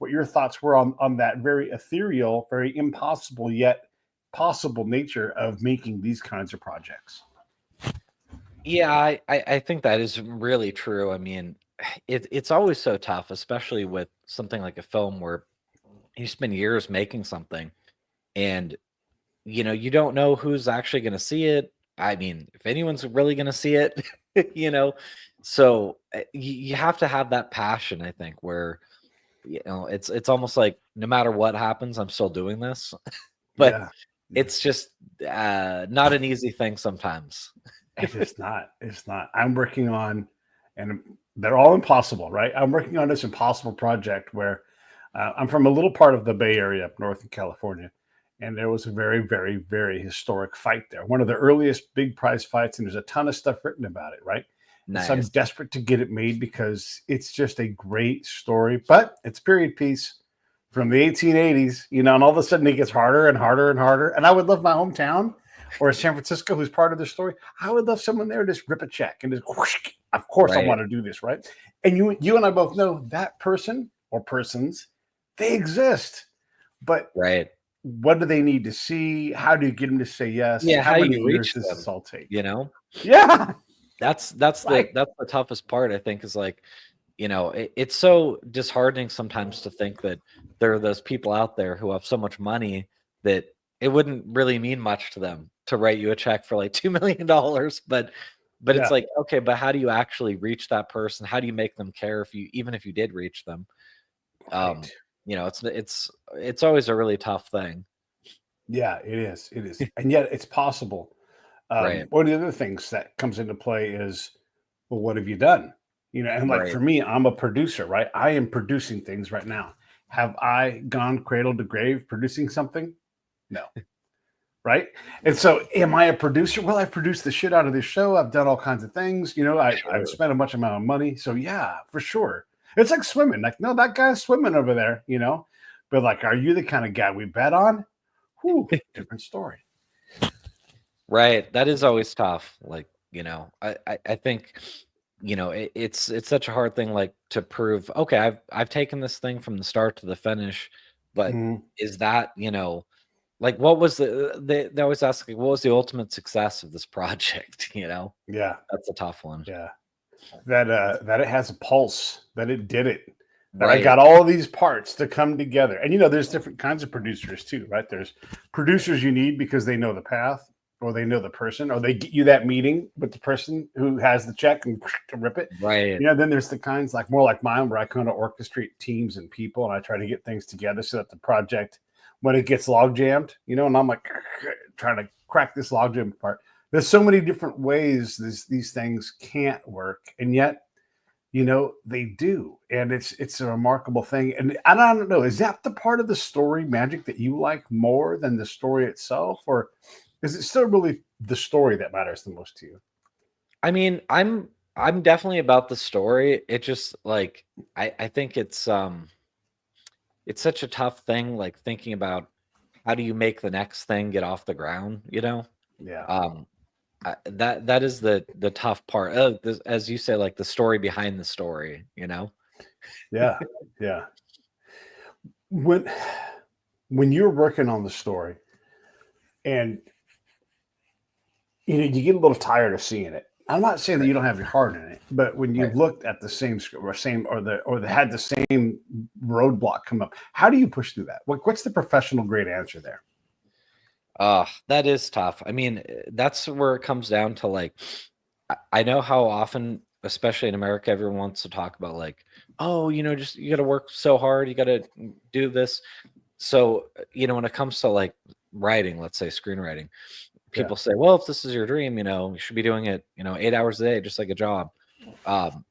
what your thoughts were on that very ethereal, very impossible yet possible nature of making these kinds of projects. Yeah, I think that is really true. I mean, it's always so tough, especially with something like a film where you spend years making something and you don't know who's actually going to see it. I mean, if anyone's really going to see it, you know. So you have to have that passion, I think, where it's almost like no matter what happens, I'm still doing this. But Yeah. it's just not an easy thing sometimes. It is not. It's not. I'm working on, and they're all impossible, right? I'm working on this impossible project where I'm from a little part of the Bay Area up north in California, and there was a very, very, very historic fight there. One of the earliest big prize fights, and there's a ton of stuff written about it, right? And so I'm Nice. desperate to get it made because it's just a great story, but it's period piece from the 1880s, and all of a sudden it gets harder and harder and harder. And I would love my hometown or San Francisco, who's part of the story. I would love someone there to just rip a check and just whoosh, of course I Right. want to do this, right? And you and I both know that person or persons, they exist. But Right. what do they need to see? How do you get them to say yes? Yeah, How how do many you years reach does them? this all take? You know? Yeah. That's Like, that's the toughest part, I think, is like, it's so disheartening sometimes to think that there are those people out there who have so much money that it wouldn't really mean much to them to write you a check for like $2 million. But it's yeah, like, okay, but how do you actually reach that person? How do you make them care even if you did reach them? Um, right. it's always a really tough thing. Yeah, it is. It is. And yet it's possible. Right. One of the other things that comes into play is, well, what have you done? And like Right. for me, I'm a producer, right? I am producing things right now. Have I gone cradle to grave producing something? No. Right. And so am I a producer? Well, I've produced the shit out of this show. I've done all kinds of things. I've Sure. spent a much amount of money. So yeah, for sure. It's like swimming. Like, no, that guy's swimming over there. But like, are you the kind of guy we bet on? Whew, different story. Right. That is always tough. Like, I think, it's such a hard thing like to prove, okay, I've taken this thing from the start to the finish, but Mhm. is that, like what was they always ask like, what was the ultimate success of this project, Yeah. That's a tough one. Yeah. That it has a pulse, that it did it, that I Right. got all these parts to come together. And there's different kinds of producers too, right? There's producers you need because they know the path or they know the person or they get you that meeting with the person who has the check and to rip it. Right. Then there's the kinds like more like mine where I kind of orchestrate teams and people and I try to get things together so that the project, when it gets log jammed, and I'm like trying to crack this log jam apart. There's so many different ways these things can't work, and yet they do, and it's a remarkable thing. And I don't know, is that the part of the story magic that you like more than the story itself, or is it still really the story that matters the most to you? I mean, I'm definitely about the story. It just like I think it's such a tough thing, like thinking about how do you make the next thing get off the ground. Yeah, Um, that is the tough part. As you say, like the story behind the story. yeah, yeah. when when you're working on the story and you get a little tired of seeing it. I'm not saying that Right. you don't have your heart in it, but when Right. you've looked at the same script or same or the had the same roadblock come up, how do you push through that? What's the professional grade answer there? That is tough. I mean, that's where it comes down to like, I know how often, especially in America, everyone wants to talk about like, oh, just you got to work so hard, you got to do this. So, when it comes to like writing, let's say screenwriting, Yeah, people say, well, if this is your dream, you should be doing it, 8 hours a day, just like a job. Um,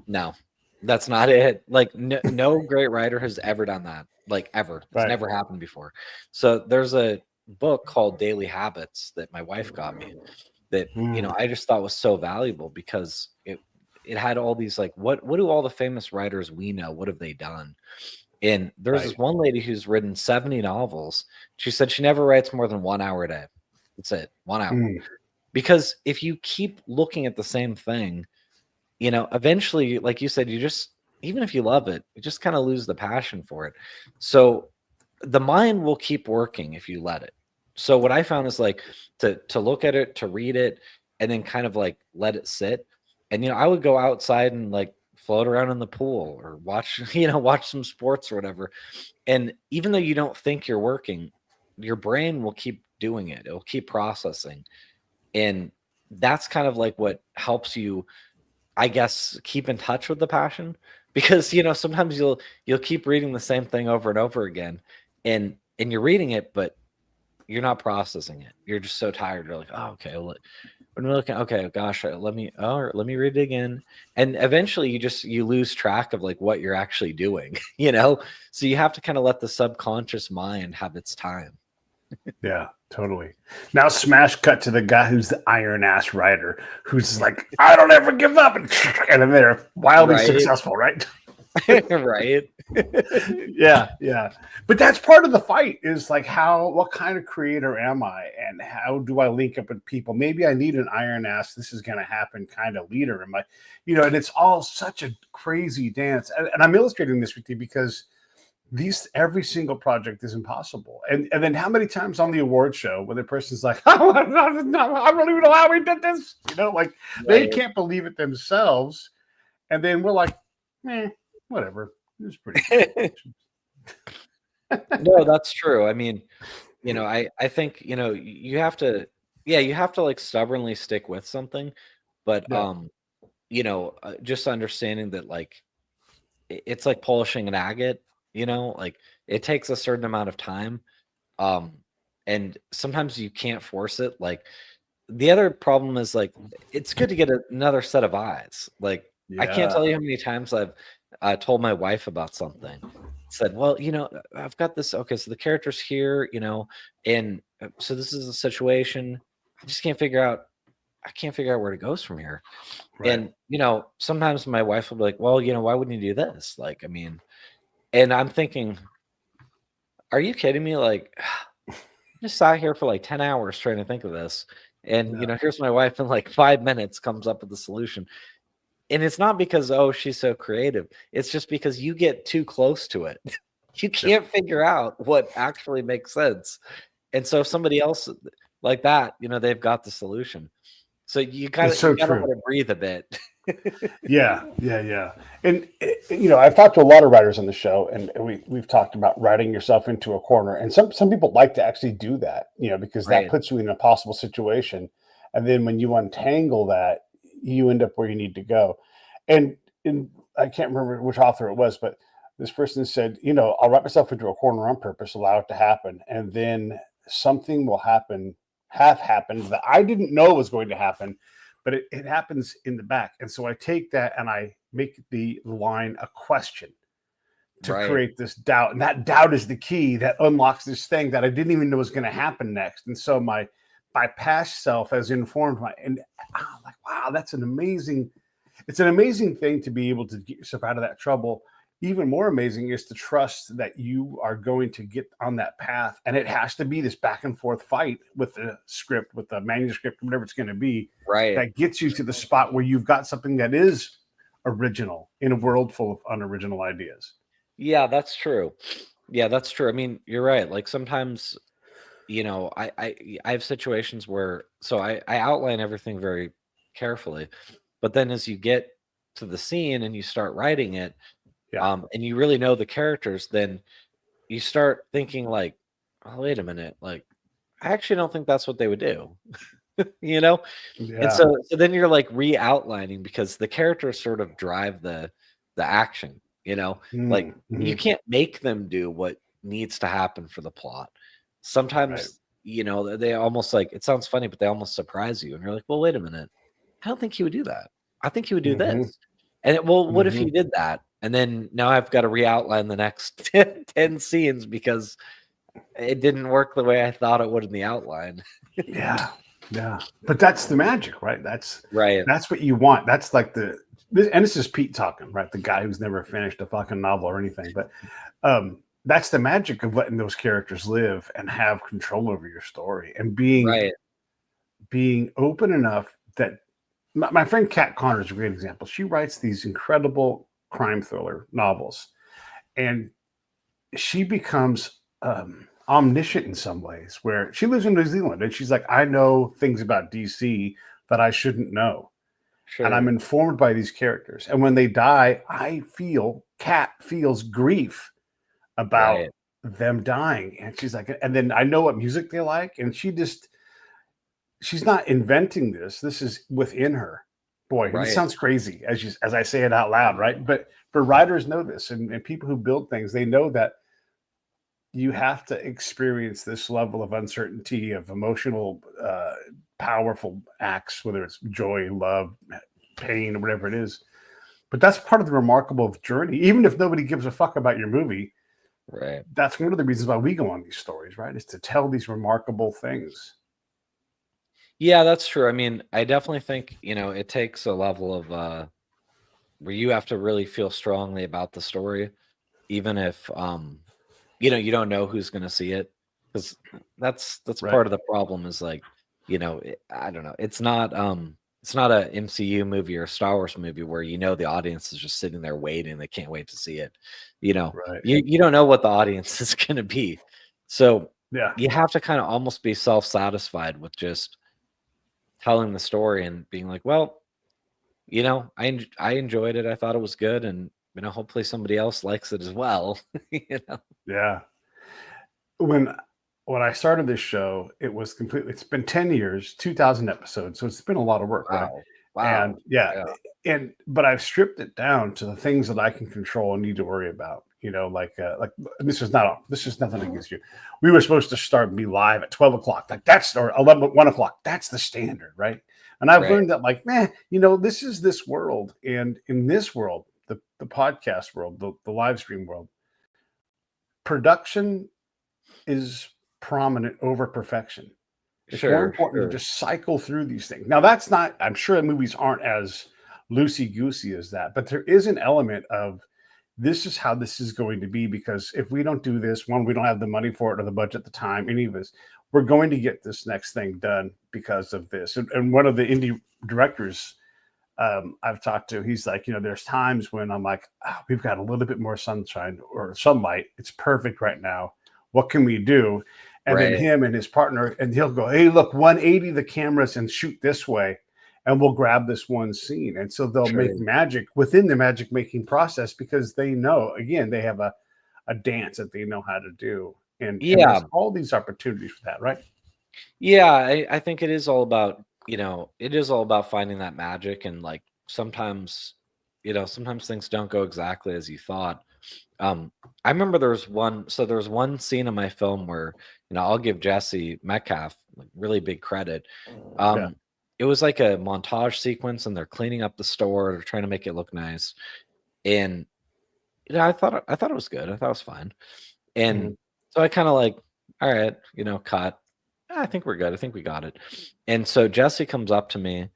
no, that's not it. Like, no great writer has ever done that. Like, ever. It's right. never happened before. So, there's a book called Daily Habits that my wife got me that, Mm, I just thought was so valuable because it had all these like, what do all the famous writers we know, what have they done? And there's right. this one lady who's written 70 novels. She said she never writes more than 1 hour a day. That's it, 1 hour. Mm, Because if you keep looking at the same thing, eventually, like you said, you just even if you love it, you just kind of lose the passion for it. So the mind will keep working if you let it. So what I found is like to look at it, to read it, and then kind of like let it sit. And I would go outside and like float around in the pool or watch, watch some sports or whatever. And even though you don't think you're working, your brain will keep doing it. It'll keep processing. And that's kind of like what helps you, I guess, keep in touch with the passion, because sometimes you'll keep reading the same thing over and over again, and you're reading it, but you're not processing it. You're just so tired. You're like, oh, okay, well, when we're looking, okay, gosh, let me read it again, and eventually you lose track of like what you're actually doing. So you have to kind of let the subconscious mind have its time. Yeah, totally. Now smash cut to the guy who's the iron ass writer, who's like, I don't ever give up, and then they're wildly Right. successful, right? Right. Yeah. But that's part of the fight, is like, what kind of creator am I, and how do I link up with people? Maybe I need an iron ass, this is going to happen kind of leader. Am I, and it's all such a crazy dance. And I'm illustrating this with you because every single project is impossible. And then how many times on the award show where the person's like, oh, I don't even know how we did this, like they Right. can't believe it themselves. And then we're like, whatever. It was pretty good. No, that's true. I mean, I think, you have to, you have to like stubbornly stick with something, but, just understanding that like, it's like polishing an agate, like it takes a certain amount of time. Um, and sometimes you can't force it. Like the other problem is like, it's good to get another set of eyes. Like, I can't tell you how many times I've told my wife about something. Said, well, I've got this. Okay, so the character's here, and so this is a situation. I just can't figure out. I can't figure out where it goes from here. Right. And sometimes my wife will be like, well, why wouldn't you do this? Like, I mean, and I'm thinking, are you kidding me? Like, I just sat here for like 10 hours trying to think of this. And here's my wife in like 5 minutes comes up with the solution. And it's not because, oh, she's so creative. It's just because you get too close to it. You can't figure out what actually makes sense. And so if somebody else like that, they've got the solution. So you gotta let it breathe a bit. Yeah. And I've talked to a lot of writers on the show, and we've talked about writing yourself into a corner. And some people like to actually do that, because that Right. puts you in a possible situation. And then when you untangle that, you end up where you need to go. And I can't remember which author it was, but this person said, I'll write myself into a corner on purpose, allow it to happen, and then something will have happened that I didn't know was going to happen, but it happens in the back. And so I take that and I make the line a question to create this doubt. And that doubt is the key that unlocks this thing that I didn't even know was going to happen next. And so my past self has informed and I'm like, wow, it's an amazing thing to be able to get yourself out of that trouble. Even more amazing is to trust that you are going to get on that path, and it has to be this back and forth fight with the script, with the manuscript, whatever it's going to be, that gets you to the spot where you've got something that is original in a world full of unoriginal ideas. Yeah, that's true. Yeah, that's true. I mean, you're right. Like sometimes, I have situations where I outline everything very carefully, but then as you get to the scene and you start writing it, and you really know the characters, then you start thinking like, oh, wait a minute, like I actually don't think that's what they would do. And so then you're like re-outlining because the characters sort of drive the action, like you can't make them do what needs to happen for the plot. Sometimes, they almost like, it sounds funny, but they almost surprise you and you're like, well, wait a minute, I don't think he would do that. I think he would do this. And what if he did that? And then now I've got to re-outline the next 10 scenes because it didn't work the way I thought it would in the outline. Yeah. But that's the magic, right? That's right. That's what you want. That's like and this is Pete talking, right? The guy who's never finished a fucking novel or anything. But that's the magic of letting those characters live and have control over your story and being open enough that my friend Kat Connor is a great example. She writes these incredible crime thriller novels, and she becomes omniscient in some ways. Where she lives in New Zealand, and she's like, I know things about DC that I shouldn't know, and I'm Sure. informed by these characters. And when they die, Kat feels grief about Right. them dying, and she's like, and then I know what music they like, and she's not inventing this. This is within her. Boy, this Right. sounds crazy as I say it out loud, right? But writers know this, and people who build things, they know that you have to experience this level of uncertainty, of emotional, powerful acts, whether it's joy, love, pain, or whatever it is. But that's part of the remarkable journey. Even if nobody gives a fuck about your movie, Right. that's one of the reasons why we go on these stories, right? Is to tell these remarkable things. Yeah, that's true. I mean, I definitely think, it takes a level of where you have to really feel strongly about the story, even if you don't know who's going to see it, because that's Right. part of the problem is like, I don't know. It's not a MCU movie or a Star Wars movie where the audience is just sitting there waiting, they can't wait to see it. Right. You don't know what the audience is going to be. So Yeah. you have to kind of almost be self-satisfied with just telling the story and being like, well, I enjoyed it. I thought it was good, and hopefully somebody else likes it as well. you know. Yeah. When I started this show, it's been 10 years, 2,000 episodes. So it's been a lot of work, right? Wow. And Wow. yeah, Yeah. but I've stripped it down to the things that I can control and need to worry about. Like this is nothing against you. We were supposed to start me live at 12 o'clock. Like that's or 11, 1 o'clock. That's the standard, right? And I've Right. learned that this is this world. And in this world, the podcast world, the live stream world, production is prominent over perfection. It's more Sure. important to Sure. just cycle through these things. Now, that's not, I'm sure the movies aren't as loosey goosey as that, but there is an element of this is how this is going to be, because if we don't do this, one, we don't have the money for it or the budget at the time, any of us, we're going to get this next thing done because of this. And one of the indie directors I've talked to, he's like, there's times when I'm like, we've got a little bit more sunshine or sunlight. It's perfect right now. What can we do? And then Right. him and his partner, and he'll go, hey, look, 180 the cameras and shoot this way, and we'll grab this one scene. And so they'll Sure. make magic within the magic making process, because they know, again, they have a dance that they know how to do. And there's Yeah. all these opportunities for that, right? Yeah. I think it is all about, finding that magic, and like sometimes things don't go exactly as you thought. I remember there was one scene in my film where, I'll give Jesse Metcalf like really big credit. Yeah. It was like a montage sequence, and they're cleaning up the store, they're trying to make it look nice. And I thought it was good. I thought it was fine. And Mhm. so I kind of like, all right, cut. I think we're good. I think we got it. And so Jesse comes up to me,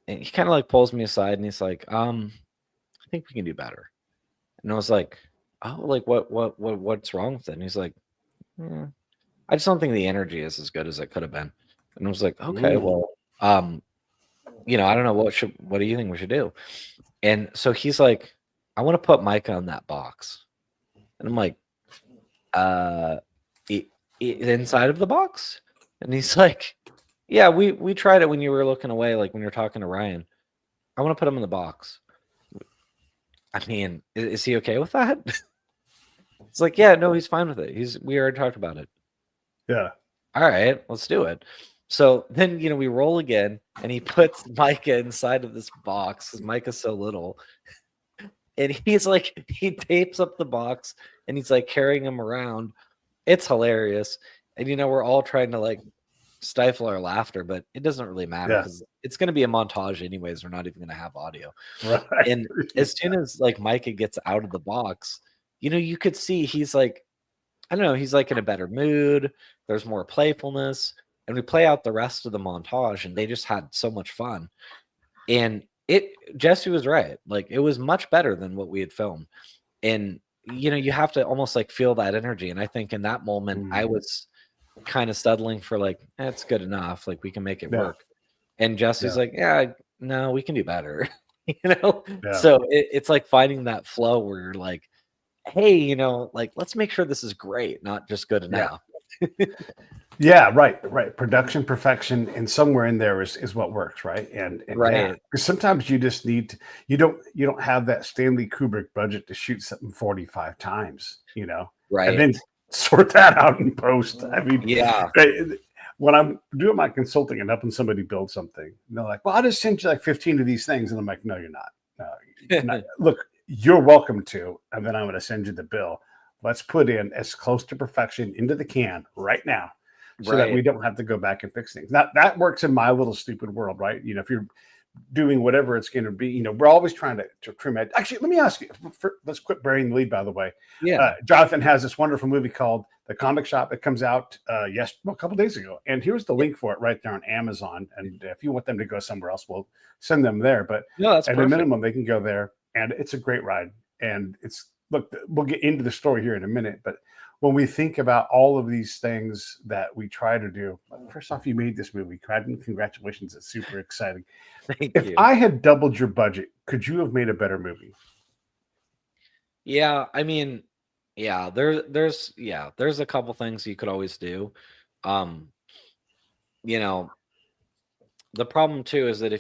and he kind of like pulls me aside, and he's like, I think we can do better. And I was like, oh, like what's wrong with it? And he's like, "Yeah, I just don't think the energy is as good as it could have been." And I was like, okay, Ooh. well, I don't know, what do you think we should do? And so he's like, I want to put Micah on that box. And I'm like, uh inside of the box? And he's like, yeah, we tried it when you were looking away, like when you're talking to Ryan. I want to put him in the box. I mean, is he okay with that? It's like, yeah, no, he's fine with it. We already talked about it. Yeah. All right, let's do it. So then, we roll again, and he puts Micah inside of this box because Micah's so little. And he's like, he tapes up the box, and he's like carrying him around. It's hilarious. And, we're all trying to like stifle our laughter, but it doesn't really matter Yeah. because it's going to be a montage anyways. We're not even going to have audio. Right. And as soon as like Micah gets out of the box, you could see he's like, I don't know, he's like in a better mood. There's more playfulness. And we play out the rest of the montage, and they just had so much fun. And Jesse was right. Like, it was much better than what we had filmed. And, you have to almost like feel that energy. And I think in that moment, I was kind of settling for like, it's good enough. Like, we can make it Yeah. work. And Jesse's Yeah. like, yeah, no, we can do better. you know? Yeah. So it's like finding that flow where you're like, hey, like, let's make sure this is great, not just good Yeah. enough. Yeah, right. Production perfection, and somewhere in there is what works, right? And yeah, Right. because sometimes you just need to, you don't have that Stanley Kubrick budget to shoot something 45 times, and then Right. sort that out in post. I mean, Yeah. when I'm doing my consulting and helping somebody build something, and they're like, "Well, I'll just send you like 15 of these things," and I'm like, "No, you're not. No, you're not. Look, you're welcome to, and then I'm going to send you the bill. Let's put in as close to perfection into the can right now." So that we Right. don't have to go back and fix things. That works in my little stupid world, right? If you're doing whatever it's going to be, we're always trying to trim it. Actually, let me ask you. Let's quit burying the lead. By the way, Yeah. Jonathan has this wonderful movie called The Comic Shop. It comes out a couple days ago, and here's the link for it right there on Amazon. And if you want them to go somewhere else, we'll send them there. But No, that's at a perfect. minimum, they can go there, and it's a great ride. And look, we'll get into the story here in a minute, but when we think about all of these things that we try to do, first off, you made this movie. Congratulations. It's super exciting. Thank If you. I had doubled your budget, could you have made a better movie? Yeah, I mean, yeah, there's a couple things you could always do. Um, you know, the problem too is that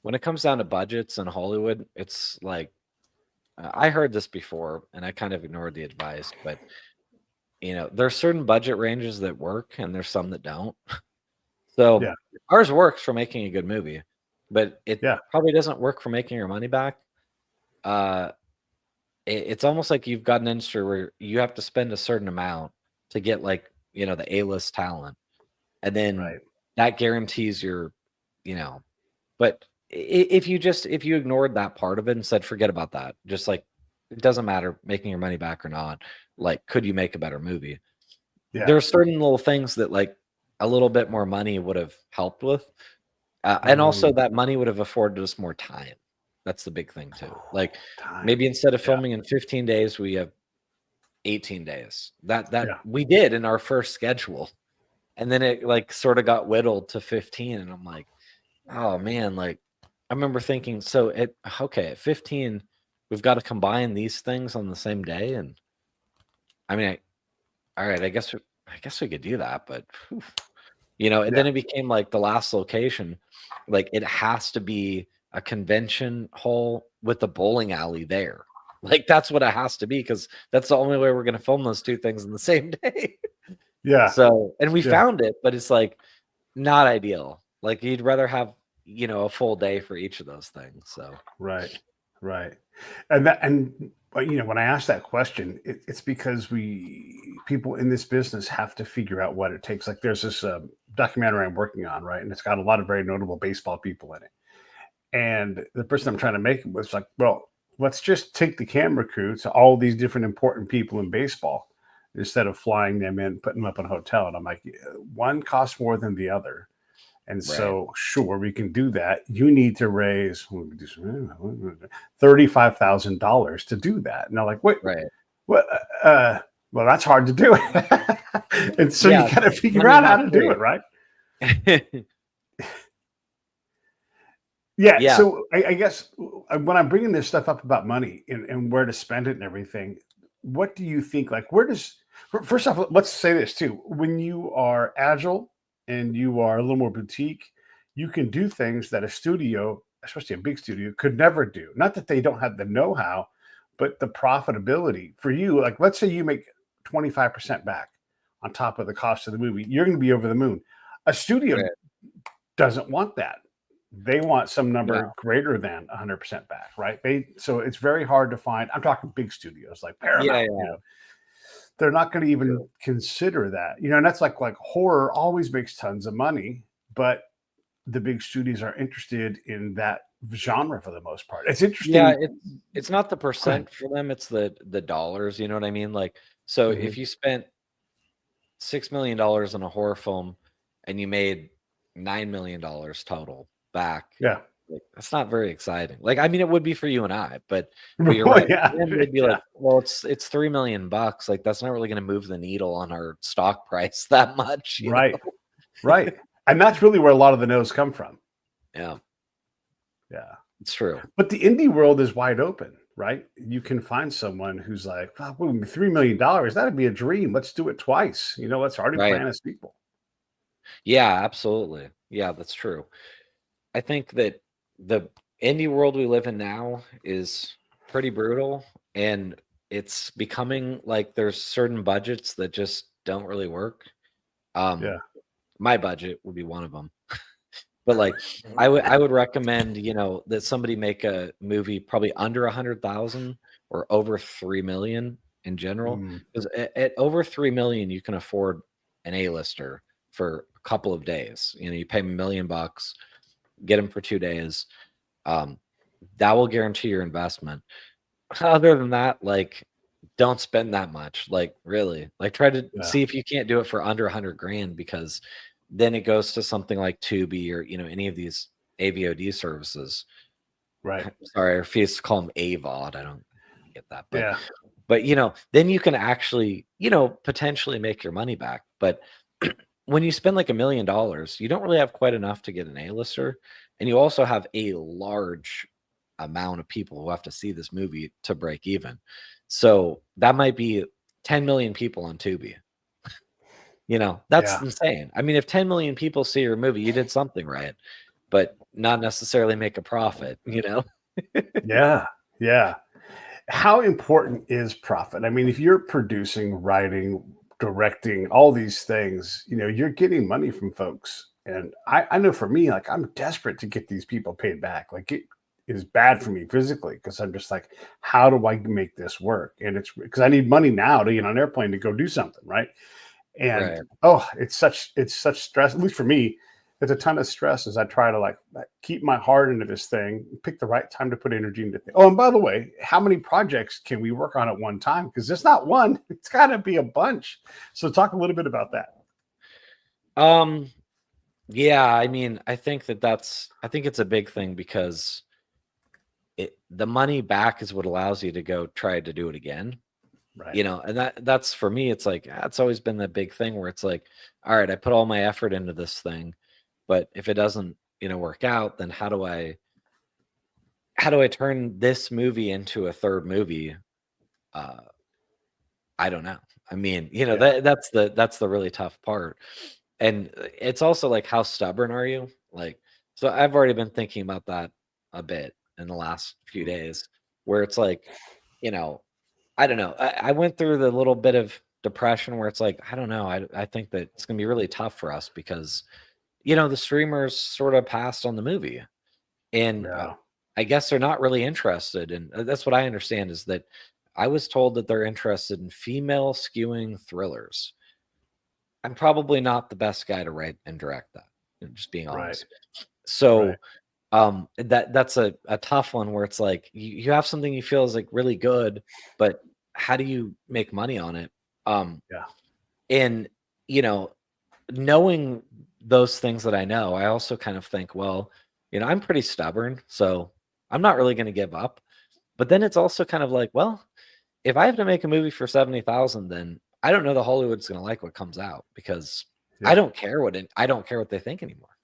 when it comes down to budgets in Hollywood, it's like I heard this before and I kind of ignored the advice, but there's certain budget ranges that work and there's some that don't. So Yeah. ours works for making a good movie, but it Yeah. probably doesn't work for making your money back. It's almost like you've got an industry where you have to spend a certain amount to get like, the A-list talent. And then Right. that guarantees but if you ignored that part of it and said, forget about that, just like, it doesn't matter making your money back or not. Like, could you make a better movie? Yeah. There are certain little things that like a little bit more money would have helped with. And also that money would have afforded us more time. That's the big thing too. Like maybe instead of filming in 15 days, we have 18 days. That we did in our first schedule. And then it like sort of got whittled to 15. And I'm like, oh man, like I remember thinking, so at 15, we've got to combine these things on the same day. And I mean, all right, I guess we could do that, but and then it became like the last location, like it has to be a convention hall with a bowling alley there. Like that's what it has to be because that's the only way we're going to film those two things in the same day. Yeah. So, and we found it, but it's like not ideal. Like you'd rather have, a full day for each of those things. So, Right. And when I ask that question, it's because people in this business have to figure out what it takes. Like there's this documentary I'm working on, right? And it's got a lot of very notable baseball people in it. And the person I'm trying to make it was like, well, let's just take the camera crew to all these different important people in baseball instead of flying them in, putting them up in a hotel. And I'm like, one costs more than the other. And so, sure, we can do that. You need to raise $35,000 to do that. And they're like, wait, what? Well, that's hard to do. And so you got to figure out how to do it, right? Yeah. So I guess when I'm bringing this stuff up about money and where to spend it and everything, what do you think? Like, first off, let's say this too. When you are agile and you are a little more boutique, you can do things that a studio, especially a big studio, could never do. Not that they don't have the know-how, but the profitability for you. Like, let's say you make 25% back on top of the cost of the movie. You're going to be over the moon. A studio doesn't want that. They want some number greater than 100% back, right? So it's very hard to find. I'm talking big studios like Paramount. They're not going to even consider that, and that's like horror always makes tons of money, but the big studios are interested in that genre for the most part. It's interesting. Yeah, it's not the percent for them; it's the dollars. You know what I mean? Like, so if you spent $6 million on a horror film and you made $9 million total back, like, that's not very exciting. Like, I mean, it would be for you and I, but you're right. They'd be like, well, it's $3 million. Like, that's not really going to move the needle on our stock price that much. Right. And that's really where a lot of the no's come from. Yeah. It's true. But the indie world is wide open, right? You can find someone who's like, oh, $3 million, that'd be a dream. Let's do it twice. Let's already Right. plan a sequel. Yeah, absolutely. Yeah, that's true. I think that the indie world we live in now is pretty brutal, and it's becoming like there's certain budgets that just don't really work. Um, Yeah. my budget would be one of them. But like I would recommend, that somebody make a movie probably under 100,000 or over 3 million in general. Mm, Because at over 3 million, you can afford an A-lister for a couple of days. You pay them $1 million, get them for 2 days. Um, that will guarantee your investment. Other than that, like, don't spend that much. Like, really, like, try to yeah. see if you can't do it for under 100 grand, because then it goes to something like Tubi or any of these AVOD services. Right. Sorry, I refuse to call them AVOD. I don't get that, but Yeah. then you can actually potentially make your money back. But when you spend like $1 million, you don't really have quite enough to get an A-lister, and you also have a large amount of people who have to see this movie to break even. So that might be 10 million people on Tubi. That's Yeah. insane. I mean, if 10 million people see your movie, you did something right, but not necessarily make a profit, Yeah. Yeah. How important is profit? I mean, if you're producing, writing, directing, all these things, you're getting money from folks. And I know for me, like, I'm desperate to get these people paid back. Like, it is bad for me physically because I'm just like, how do I make this work? And it's because I need money now to get on an airplane to go do something, right? And Right. it's such stress. At least for me, it's a ton of stress as I try to like keep my heart into this thing, pick the right time to put energy into things. Oh, and by the way, how many projects can we work on at one time? Because it's not one; it's got to be a bunch. So, talk a little bit about that. Yeah, I mean, I think it's a big thing because the money back is what allows you to go try to do it again. Right. And that's for me, it's like, it's always been the big thing where it's like, all right, I put all my effort into this thing, but if it doesn't, work out, then how do I turn this movie into a third movie? I don't know. I mean, Yeah. that's the really tough part. And it's also like, how stubborn are you? Like, so I've already been thinking about that a bit in the last few days, where it's like, I don't know. I went through the little bit of depression where it's like, I don't know. I think that it's gonna be really tough for us because, the streamers sort of passed on the movie, and Yeah. I guess they're not really interested. And that's what I understand, is that I was told that they're interested in female skewing thrillers. I'm probably not the best guy to write and direct that, just being Right. honest. So Right. that's a tough one where it's like you have something you feel is like really good, but how do you make money on it? Yeah. And knowing those things that I know, I also kind of think, well, I'm pretty stubborn, so I'm not really going to give up. But then it's also kind of like, well, if I have to make a movie for 70,000, then I don't know that Hollywood's going to like what comes out, because I Yeah. don't care what they think anymore.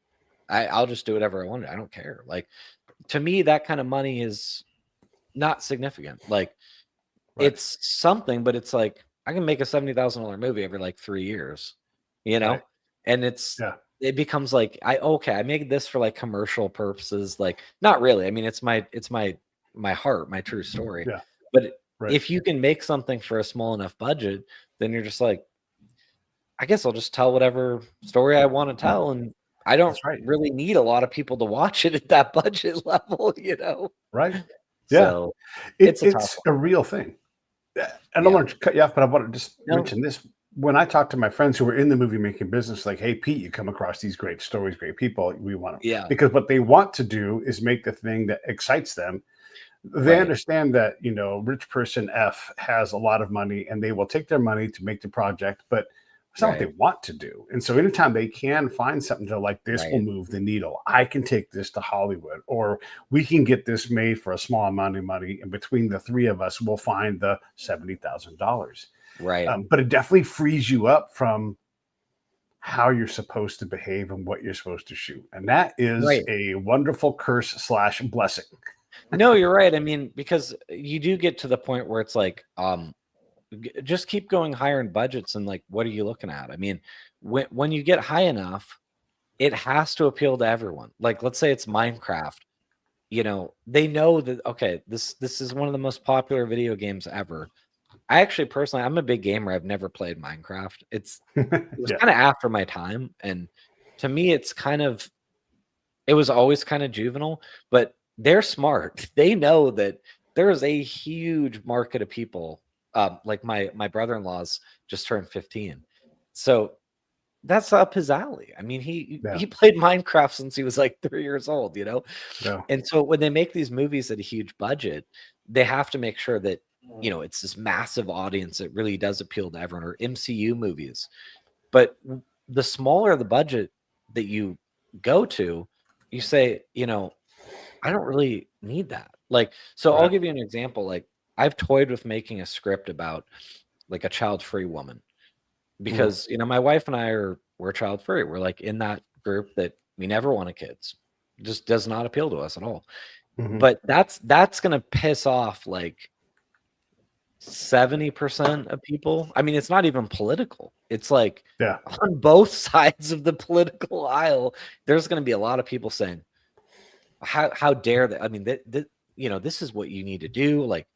I'll just do whatever I want. I don't care. Like, to me, that kind of money is not significant. Like, Right. it's something, but it's like I can make a $70,000 movie every like 3 years, Right. and Yeah. it becomes like, I made this for like commercial purposes. Like, not really. I mean, it's my heart, my true story. Yeah. But Right. if you can make something for a small enough budget, then you're just like, I guess I'll just tell whatever story I want to tell, and I don't That's right. really need a lot of people to watch it at that budget level. Right. Yeah. So it's a tough It's a one. real thing. I don't Yeah. want to cut you off, but I want to just No. mention this. When I talk to my friends who are in the movie making business, like, hey, Pete, you come across these great stories, great people, we want them. Yeah. Because what they want to do is make the thing that excites them. They Right. understand that, rich person F has a lot of money and they will take their money to make the project, but it's not what Right. they want to do. And so anytime they can find something to like, this will Right. move the needle, I can take this to Hollywood, or we can get this made for a small amount of money. And between the three of us, we'll find the $70,000. Right. But it definitely frees you up from how you're supposed to behave and what you're supposed to shoot. And that is Right. a wonderful curse slash blessing. No, you're right. I mean, because you do get to the point where it's like, just keep going higher in budgets, and like, what are you looking at? I mean, when you get high enough, it has to appeal to everyone. Like, let's say it's Minecraft. They know that, okay, this is one of the most popular video games ever. I actually personally, I'm a big gamer. I've never played Minecraft. It was Yeah. kind of after my time, and to me, it was always kind of juvenile, but they're smart. They know that there is a huge market of people. Like my brother-in-law's just turned 15, so that's up his alley. I mean, he played Minecraft since he was like 3 years old, Yeah. And so when they make these movies at a huge budget, they have to make sure that it's this massive audience that really does appeal to everyone, or MCU movies. But the smaller the budget that you go to, you say, I don't really need that. Like, so I'll Right. give you an example. Like, I've toyed with making a script about like a child-free woman, because my wife and we're child-free. We're like in that group that we never wanted kids. Just does not appeal to us at all. Mhm. But that's gonna piss off like 70% of people. I mean, it's not even political. It's like Yeah. on both sides of the political aisle, there's going to be a lot of people saying, "How dare they?" I mean, this is what you need to do. Like,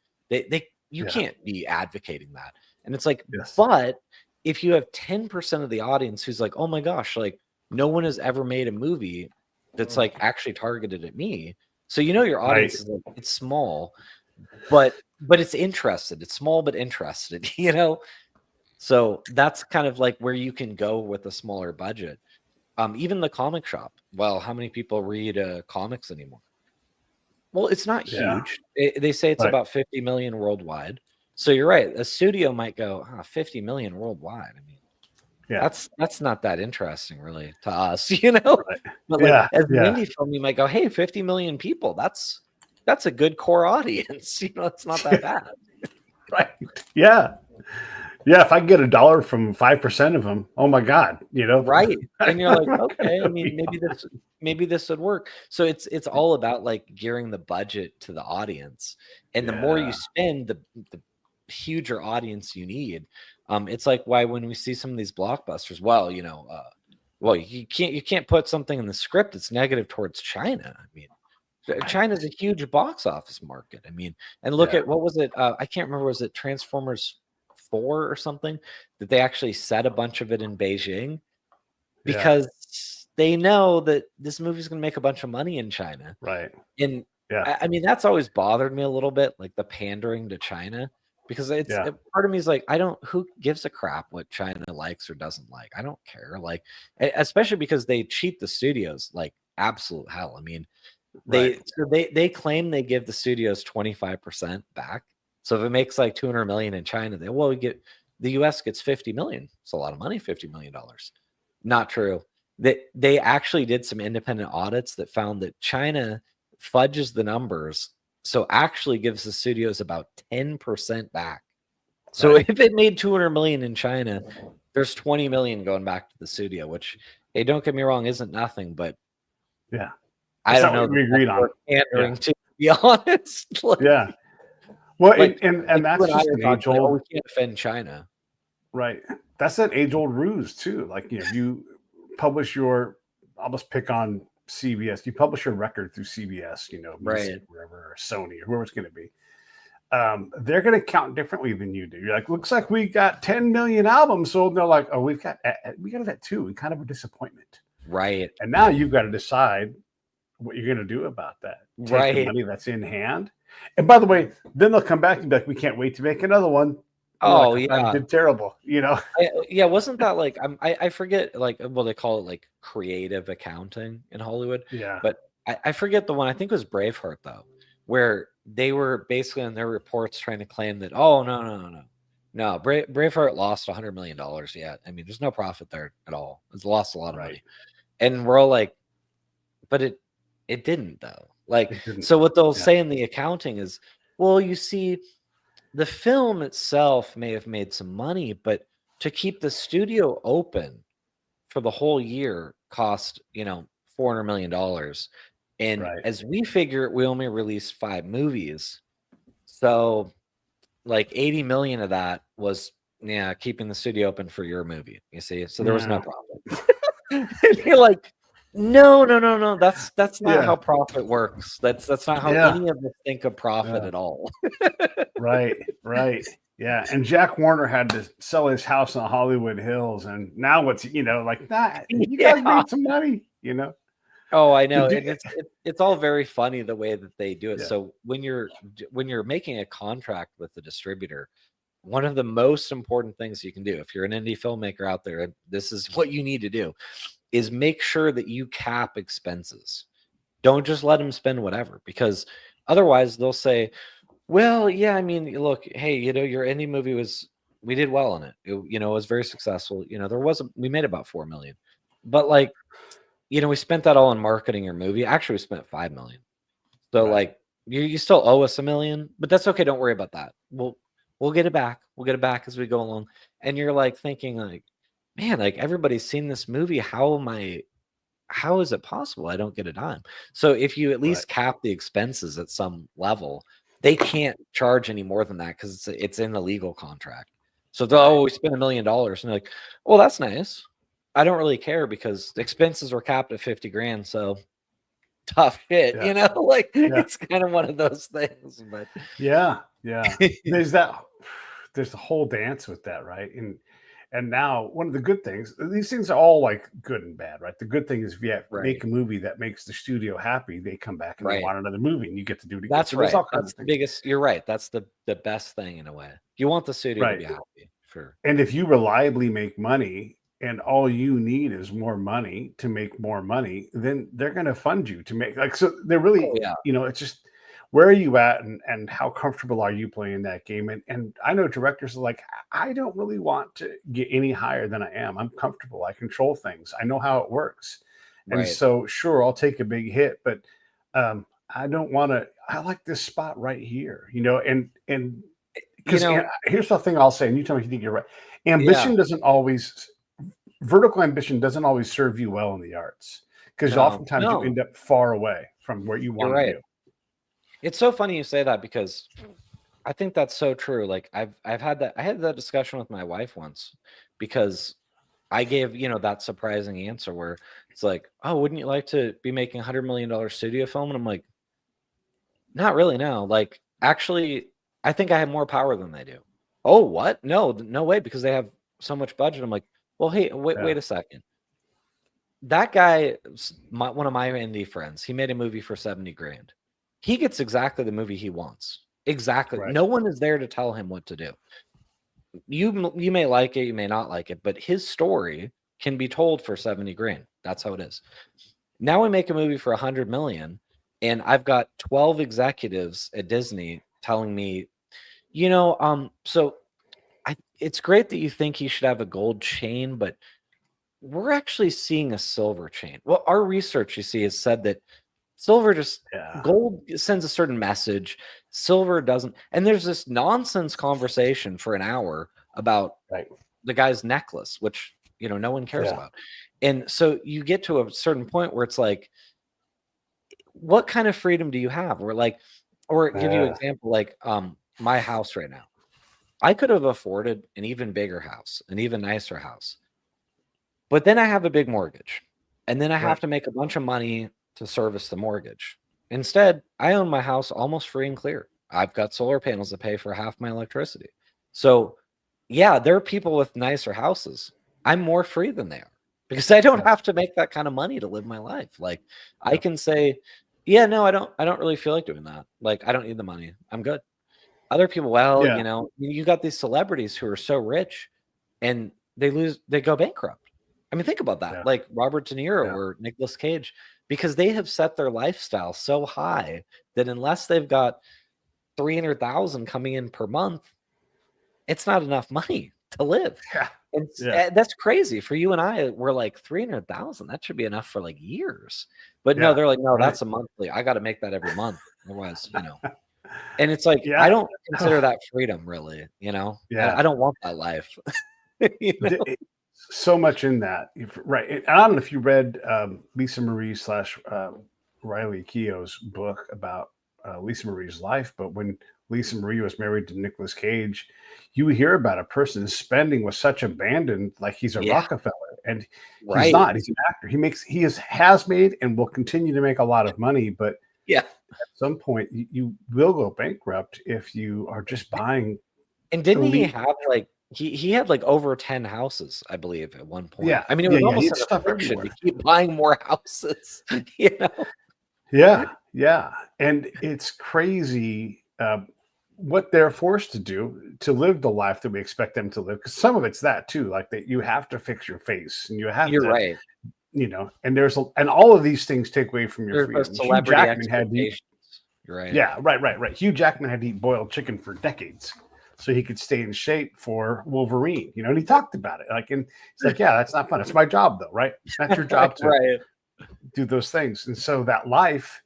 you can't be advocating that. And it's like, Yes. but if you have 10% of the audience who's like, "Oh my gosh, like no one has ever made a movie that's like actually targeted at me," so your audience is like, it's small, but it's interested. It's small but interested, So that's kind of like where you can go with a smaller budget. Even the comic shop. Well, how many people read comics anymore? Well, it's not huge. They say it's about 50 million worldwide. So you're right. A studio might go, 50 million worldwide. I mean, that's not that interesting really to us, Right. But like as an indie film, you might go, hey, 50 million people. That's a good core audience. It's not that bad. Right. Yeah. Yeah. If I get $1 from 5% of them, oh my God, Right. And you're like, okay, I mean, maybe this would work. So it's all about like gearing the budget to the audience. And the more you spend, the huger audience you need. It's like why when we see some of these blockbusters, well, you can't put something in the script that's negative towards China. I mean, China's a huge box office market. I mean, and look at what was it? I can't remember. Was it Transformers 4 or something that they actually set a bunch of it in Beijing because they know that this movie's going to make a bunch of money in China. Right. And I mean, that's always bothered me a little bit, like the pandering to China, because part of me is like, who gives a crap what China likes or doesn't like? I don't care. Like, especially because they cheat the studios like absolute hell. I mean, they claim they give the studios 25% back. So if it makes like 200 million in China, the US gets 50 million. It's a lot of money, $50 million. Not true. They actually did some independent audits that found that China fudges the numbers, so actually gives the studios about 10% back. So if it made 200 million in China, there's 20 million going back to the studio, which, hey, don't get me wrong, isn't nothing, but I don't know. We agreed on pandering, to be honest. Well, like, and that's just an age old. We can't defend China, right? That's that age old ruse too. Like you publish your. I'll just pick on CBS. You publish your record through CBS, music, wherever, or Sony, or whoever it's going to be. They're going to count differently than you do. You're like, looks like we got 10 million albums sold. And they're like, oh, we got it at 2, and kind of a disappointment, right? And now you've got to decide what you're going to do about that. Take the money that's in hand. And by the way, then they'll come back and be like, we can't wait to make another one. Oh, I did terrible, wasn't that like I forget, like, well, they call it like creative accounting in Hollywood. But I forget the one. I think it was Braveheart though, where they were basically in their reports trying to claim that, oh no, Braveheart lost $100 million. Yeah, I mean, there's no profit there at all. It's lost a lot of money, and we're all like, but it didn't though. Like, so what they'll say in the accounting is, well, you see, the film itself may have made some money, but to keep the studio open for the whole year cost, $400 million. And Right. as we figure, we only released 5 movies. So like 80 million of that was keeping the studio open for your movie. You see, so there was no profit. And you're like, no. That's not how profit works. That's not how any of us think of profit at all. Right. Yeah. And Jack Warner had to sell his house on Hollywood Hills, and now it's like that. You guys made some money. Oh, I know, and it's all very funny the way that they do it. Yeah. So when you're making a contract with the distributor, one of the most important things you can do if you're an indie filmmaker out there, this is what you need to do, is make sure that you cap expenses. Don't just let them spend whatever, because otherwise they'll say, well, yeah, I mean, look, hey, your indie movie we did well on it. It was very successful. We made about 4 million, but like, we spent that all on marketing your movie. Actually, we spent 5 million. So like, you still owe us $1 million, but that's okay. Don't worry about that. We'll get it back. We'll get it back as we go along. And you're like thinking like, man, like everybody's seen this movie. How is it possible I don't get a dime? So if you at least cap the expenses at some level, they can't charge any more than that because it's in the legal contract. So they'll we spend $1 million, and they're like, well, that's nice. I don't really care because the expenses were capped at 50 grand. So tough shit, it's kind of one of those things. But there's the whole dance with that, right? And now one of the good things, these things are all like good and bad, right? The good thing is if you make a movie that makes the studio happy, they come back and they want another movie, and you get to do it again. That's right. That's the biggest. You're right. That's the best thing in a way. You want the studio to be happy, sure. And if you reliably make money, and all you need is more money to make more money, then they're going to fund you to make so they're really, it's just, where are you at and how comfortable are you playing that game? And I know directors are like, I don't really want to get any higher than I am. I'm comfortable. I control things. I know how it works. And so sure, I'll take a big hit, but I don't want to, I like this spot right here, and because here's the thing I'll say, and you tell me if you think you're right. Vertical ambition doesn't always serve you well in the arts, because oftentimes you end up far away from where you want to do. It's so funny you say that, because I think that's so true. Like I had that discussion with my wife once, because I gave, that surprising answer where it's like, oh, wouldn't you like to be making $100 million studio film? And I'm like, not really, no. Like, actually, I think I have more power than they do. Oh, what? No way, because they have so much budget. I'm like, well, hey, wait a second. That guy, one of my indie friends, he made a movie for 70 grand. He gets exactly the movie he wants. Exactly. No one is there to tell him what to do. You may like it, you may not like it, but his story can be told for 70 grand. That's how it is. Now we make a movie for 100 million, and I've got 12 executives at Disney telling me, so it's great that you think he should have a gold chain, but we're actually seeing a silver chain. Well, our research, you see, has said that silver gold sends a certain message. Silver doesn't. And there's this nonsense conversation for an hour about the guy's necklace, which, no one cares about. And so you get to a certain point where it's like, what kind of freedom do you have? Or give you an example, like my house right now. I could have afforded an even bigger house, an even nicer house. But then I have a big mortgage, and then I have to make a bunch of money to service the mortgage. Instead, I own my house almost free and clear. I've got solar panels that pay for half my electricity. So, yeah, there are people with nicer houses. I'm more free than they are, because I don't have to make that kind of money to live my life. Like, I can say, yeah, no, I don't really feel like doing that. Like, I don't need the money. I'm good. Other people, you got these celebrities who are so rich, and they go bankrupt. I mean, think about that. Like Robert De Niro or Nicolas Cage, because they have set their lifestyle so high that unless they've got 300,000 coming in per month, it's not enough money to live. That's crazy. For you and I, we're like 300,000. That should be enough for like years. But no, they're like, no, that's a monthly. I got to make that every month. Otherwise, And it's like, I don't consider that freedom, really. I don't want that life. so much in that. Right. And I don't know if you read Lisa Marie slash Riley Keough's book about Lisa Marie's life, but when Lisa Marie was married to Nicolas Cage, you hear about a person spending with such abandon, like he's a Rockefeller, and he's not. He's an actor. He has made and will continue to make a lot of money, but at some point you will go bankrupt if you are just buying. And didn't he have like he had like over 10 houses, I believe, at one point. Yeah, I mean, it was almost an affliction to keep buying more houses, you know? Yeah. And it's crazy what they're forced to do to live the life that we expect them to live. Because some of it's that too, like that you have to fix your face and you have You're to, right. you know, and and all of these things take away from your freedom. Hugh Jackman had to eat, right. Yeah, right. Hugh Jackman had to eat boiled chicken for decades so he could stay in shape for Wolverine, you know, and he talked about it. Like, and he's like, yeah, that's not fun. It's my job though, right? That's your job to do those things. And so that life,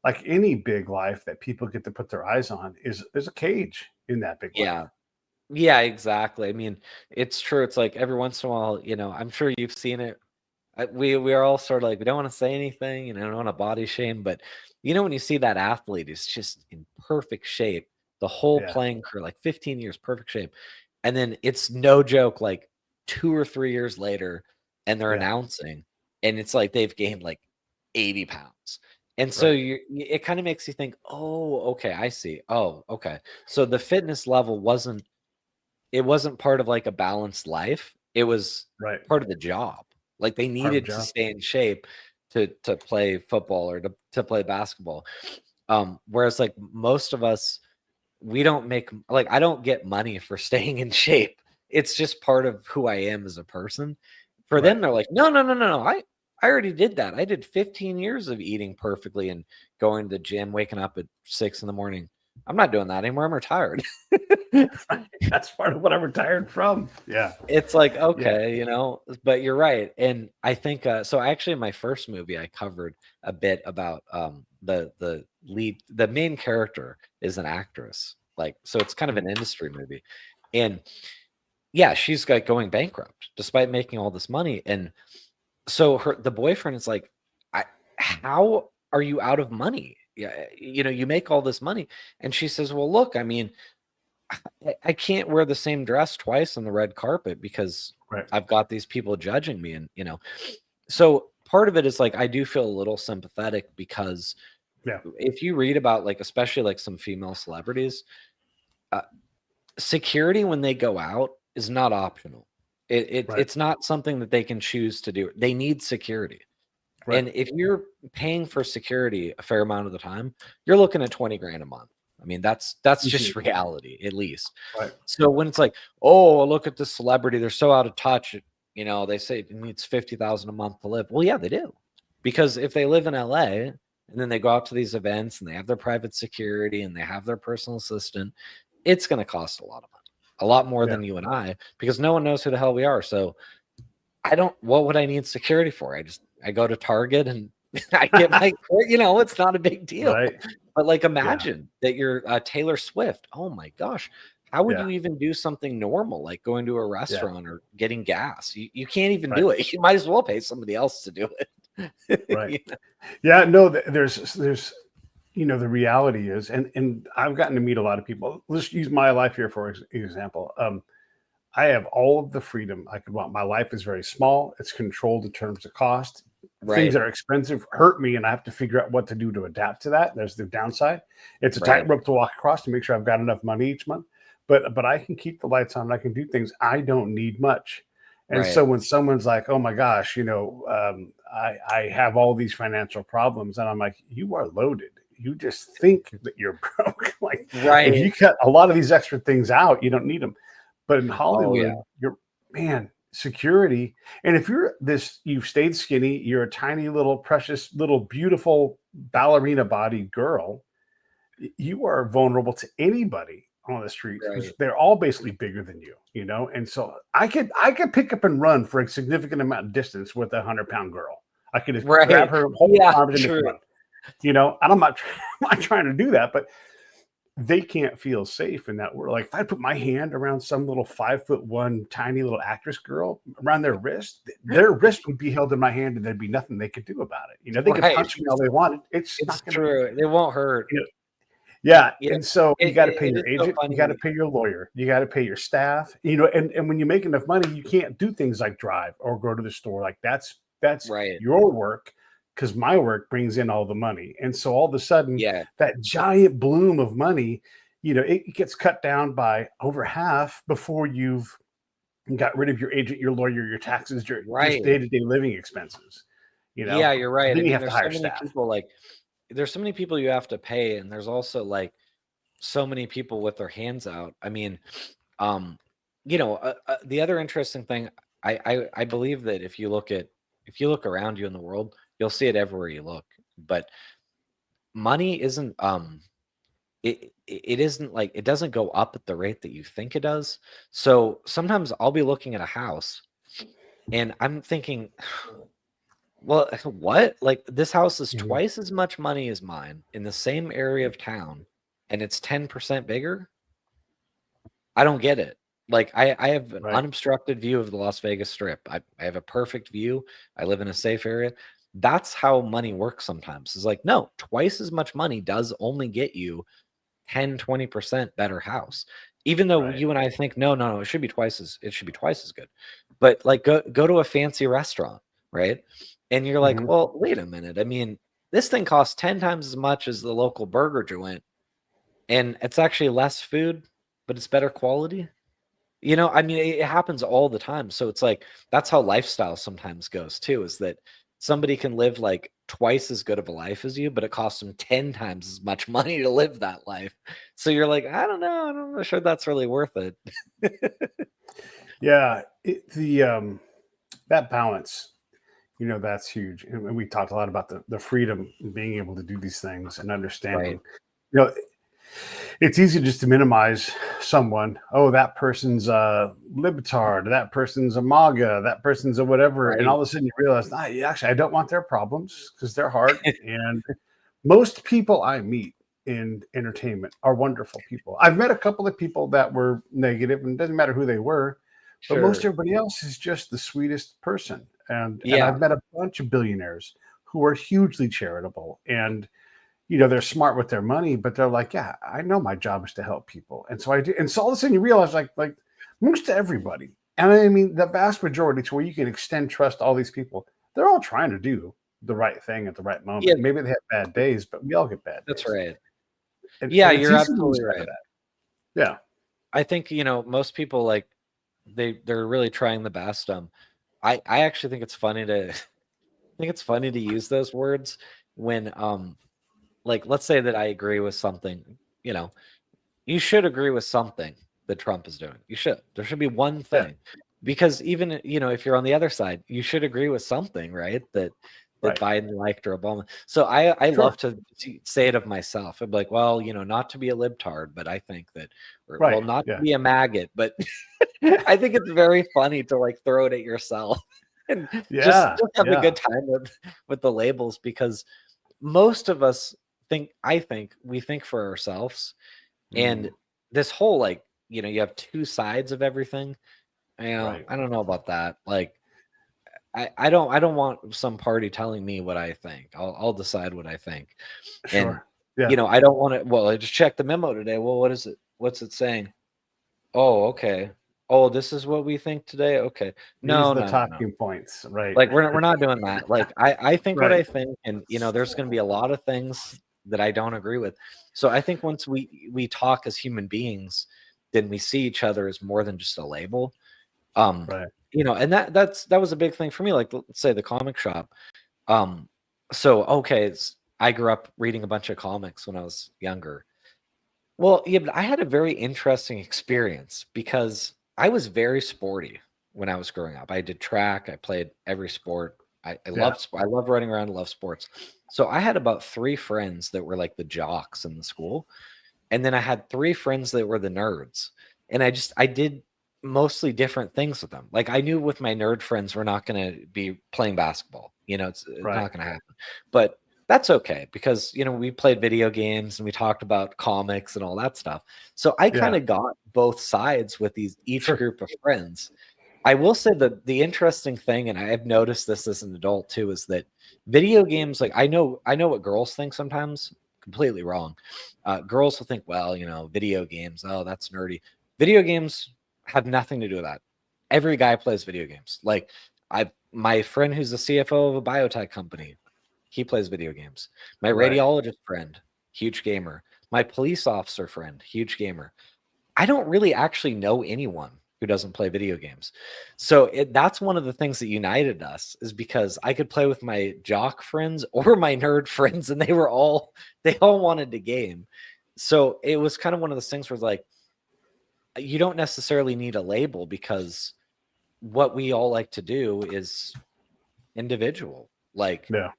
like any big life that people get to put their eyes on, there's a cage in that big life. Yeah, exactly. I mean, it's true. It's like every once in a while, you know, I'm sure you've seen it. We are all sort of like, we don't want to say anything, you know, don't want to body shame, but you know, when you see that athlete is just in perfect shape, the whole playing career, like 15 years, perfect shape. And then it's no joke, like 2 or 3 years later, and they're announcing, and it's like they've gained like 80 pounds. And so it kind of makes you think, oh, okay, I see. Oh, okay. So the fitness level wasn't part of like a balanced life. It was part of the job. Like they needed to stay in shape to play football or to play basketball. Whereas like most of us, we don't make, like, I don't get money for staying in shape. It's just part of who I am as a person. For them, they're like, no. I already did that. I did 15 years of eating perfectly and going to the gym, waking up at 6 a.m. I'm not doing that anymore. I'm retired. That's part of what I'm retired from. Yeah. It's like, okay, you know, but you're right. And I think, so actually in my first movie, I covered a bit about the main character is an actress. Like, so it's kind of an industry movie. And yeah, she's like going bankrupt despite making all this money. And so the boyfriend is like, how are you out of money? Yeah, you know, you make all this money. And she says, well, look, I mean, I can't wear the same dress twice on the red carpet because I've got these people judging me. And, you know, so part of it is like, I do feel a little sympathetic because if you read about like, especially like some female celebrities, security when they go out is not optional. It's not something that they can choose to do. They need security. And if you're paying for security a fair amount of the time, you're looking at 20 grand a month. I mean, that's just reality, at least. So when it's like, oh, look at this celebrity, they're so out of touch. You know, they say it needs 50,000 a month to live. Well, yeah, they do. Because if they live in LA and then they go out to these events and they have their private security and they have their personal assistant, it's going to cost a lot of money. A lot more than you and I, because no one knows who the hell we are. So what would I need security for? I go to Target and I get my, you know, it's not a big deal. But like, imagine that you're Taylor Swift. Oh my gosh. How would you even do something normal, like going to a restaurant or getting gas? You can't even do it. You might as well pay somebody else to do it. You know? Yeah, no, there's, you know, the reality is, and I've gotten to meet a lot of people. Let's use my life here for example. I have all of the freedom I could want. My life is very small. It's controlled in terms of cost. Things that are expensive hurt me, and I have to figure out what to do to adapt to that. There's the downside. It's a tightrope to walk across to make sure I've got enough money each month. But I can keep the lights on. I can do things. I don't need much. And so when someone's like, oh my gosh, you know, I have all these financial problems, and I'm like, you are loaded. You just think that you're broke. Like, if you cut a lot of these extra things out, you don't need them. But in Hollywood, security. And if you've stayed skinny, you're a tiny little, precious, little, beautiful ballerina bodied girl, you are vulnerable to anybody on the street because they're all basically bigger than you, you know? And so I could pick up and run for a significant amount of distance with a 100-pound girl. I could just grab her, hold her arms and run. You know, and I'm not trying to do that, but they can't feel safe in that world. Like if I put my hand around some little 5'1" tiny little actress girl around their wrist would be held in my hand, and there'd be nothing they could do about it. You know, they could Right. punch me all they wanted. It's It's not gonna, true. It won't hurt. you know, yeah. Yeah. And so you got to pay It your is so agent, you got to funny. pay your lawyer, you got to pay your staff, and when you make enough money, you can't do things like drive or go to the store. Like that's Right. your work, because my work brings in all the money. And so all of a sudden, Yeah. that giant bloom of money, it gets cut down by over half before you've got rid of your agent, your lawyer, your taxes, your just Right. day-to-day living expenses. Yeah, you're right. I Then you mean, have to hire staff. there's so many people you have to pay, and there's also like so many people with their hands out. I mean, um, the other interesting thing, I believe that if you look around you in the world, you'll see it everywhere you look. But money isn't it isn't like it doesn't go up at the rate that you think it does. So sometimes I'll be looking at a house and I'm thinking, well, what? Like this house is Mhm. twice as much money as mine in the same area of town, and it's 10% bigger. I don't get it. Like I have an Right. unobstructed view of the Las Vegas Strip. I have a perfect view. I live in a safe area. That's how money works sometimes. It's like, no, twice as much money does only get you 10, 20% better house. Even though Right. you and I think, no, it should be twice as good. But like go to a fancy restaurant, right? And you're like, Mhm. well, wait a minute. I mean, this thing costs 10 times as much as the local burger joint, and it's actually less food, but it's better quality. I mean, it happens all the time. So it's like that's how lifestyle sometimes goes too, is that somebody can live like twice as good of a life as you, but it costs them 10 times as much money to live that life. So you're like, I don't know, I'm not sure that's really worth it. Yeah. That balance, that's huge. And we talked a lot about the freedom and being able to do these things and Right. understanding. You know, it's easy just to minimize someone. Oh, that person's a libtard, that person's a MAGA, that person's a whatever. And Right. all of a sudden you realize, actually, I don't want their problems because they're hard. And most people I meet in entertainment are wonderful people. I've met a couple of people that were negative, and it doesn't matter who they were, but most Sure. everybody else is just the sweetest person. And Yeah. I've met a bunch of billionaires who are hugely charitable, and they're smart with their money, but they're like, yeah, I know my job is to help people. And so I do. And so all of a sudden you realize like most everybody, and I mean the vast majority, to where you can extend trust to all these people, they're all trying to do the right thing at the right Yeah, moment. Maybe they have bad days, but we all get bad that's days. right. And, Yeah, and it's you're easy to lose absolutely sight of right. that. Yeah. I think, most people like they're really trying the best. I actually think it's funny to I think it's funny to use those words when like let's say that I agree with something, you know, you should agree with something that Trump is doing. You should. There should be one Yeah. thing. Because even, if you're on the other side, you should agree with something, right? That Right. Biden liked or Obama. So I Sure. love to say it of myself. I'm like, well, not to be a libtard, but I think that, or well, Right. not to Yeah. be a maggot, but I think it's very funny to like throw it at yourself and just Yeah. have a Yeah. good time with the labels, because most of us I think we think for ourselves, and Mm, this whole like, you have two sides of everything. right. I don't know about that. Like I don't want some party telling me what I think. I'll decide what I think. And Sure. Yeah. I don't want to, well, I just checked the memo today. Well, what is it? What's it saying? Oh, okay. Oh, this is what we think today. Okay. These No, are the no, no, no. talking points. Right. Like we're not doing that. Like I think what Right. I think, and there's going to be a lot of things that I don't agree with. So I think once we talk as human beings, then we see each other as more than just a label. Um, Right. and that was a big thing for me. Like let's say the comic shop. Um, so okay, I grew up reading a bunch of comics when I was younger. Well, yeah, but I had a very interesting experience because I was very sporty when I was growing up. I did track, I played every sport. Yeah. I love running around, I love sports. So I had about three friends that were like the jocks in the school. And then I had three friends that were the nerds. And I did mostly different things with them. Like I knew with my nerd friends, we're not going to be playing basketball. It's Right. not going to happen. But that's okay because we played video games and we talked about comics and all that stuff. So I kind Yeah, of got both sides with each sure. group of friends. I will say that the interesting thing, and I've noticed this as an adult too, is that video games, like I know what girls think sometimes, completely wrong. Girls will think, well, video games, oh, that's nerdy. Video games have nothing to do with that. Every guy plays video games. Like my friend who's the CFO of a biotech company, he plays video games. My Right. radiologist friend, huge gamer. My police officer friend, huge gamer. I don't really actually know anyone who doesn't play video games. So that's one of the things that united us, is because I could play with my jock friends or my nerd friends, and they all wanted to game. So it was kind of one of those things where like, you don't necessarily need a label, because what we all like to do is individual. Like, Yeah.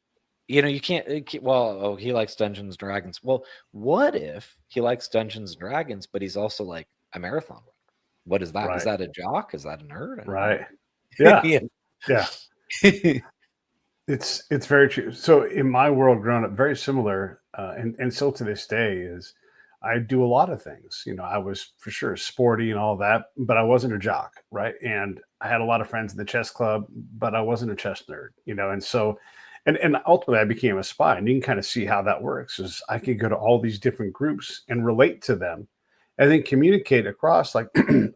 you can't, well, oh, he likes Dungeons and Dragons. Well, what if he likes Dungeons and Dragons, but he's also like a marathon runner? What is that? Is Right. that a jock? Is that a nerd? I don't Right. know. Yeah. Yeah. It's very true. So in my world, growing up, very similar, and still to this day, is I do a lot of things. I was for sure sporty and all that, but I wasn't a jock, right? And I had a lot of friends in the chess club, but I wasn't a chess nerd. And so, and ultimately, I became a spy, and you can kind of see how that works. Is I could go to all these different groups and relate to them, and then communicate across. Like,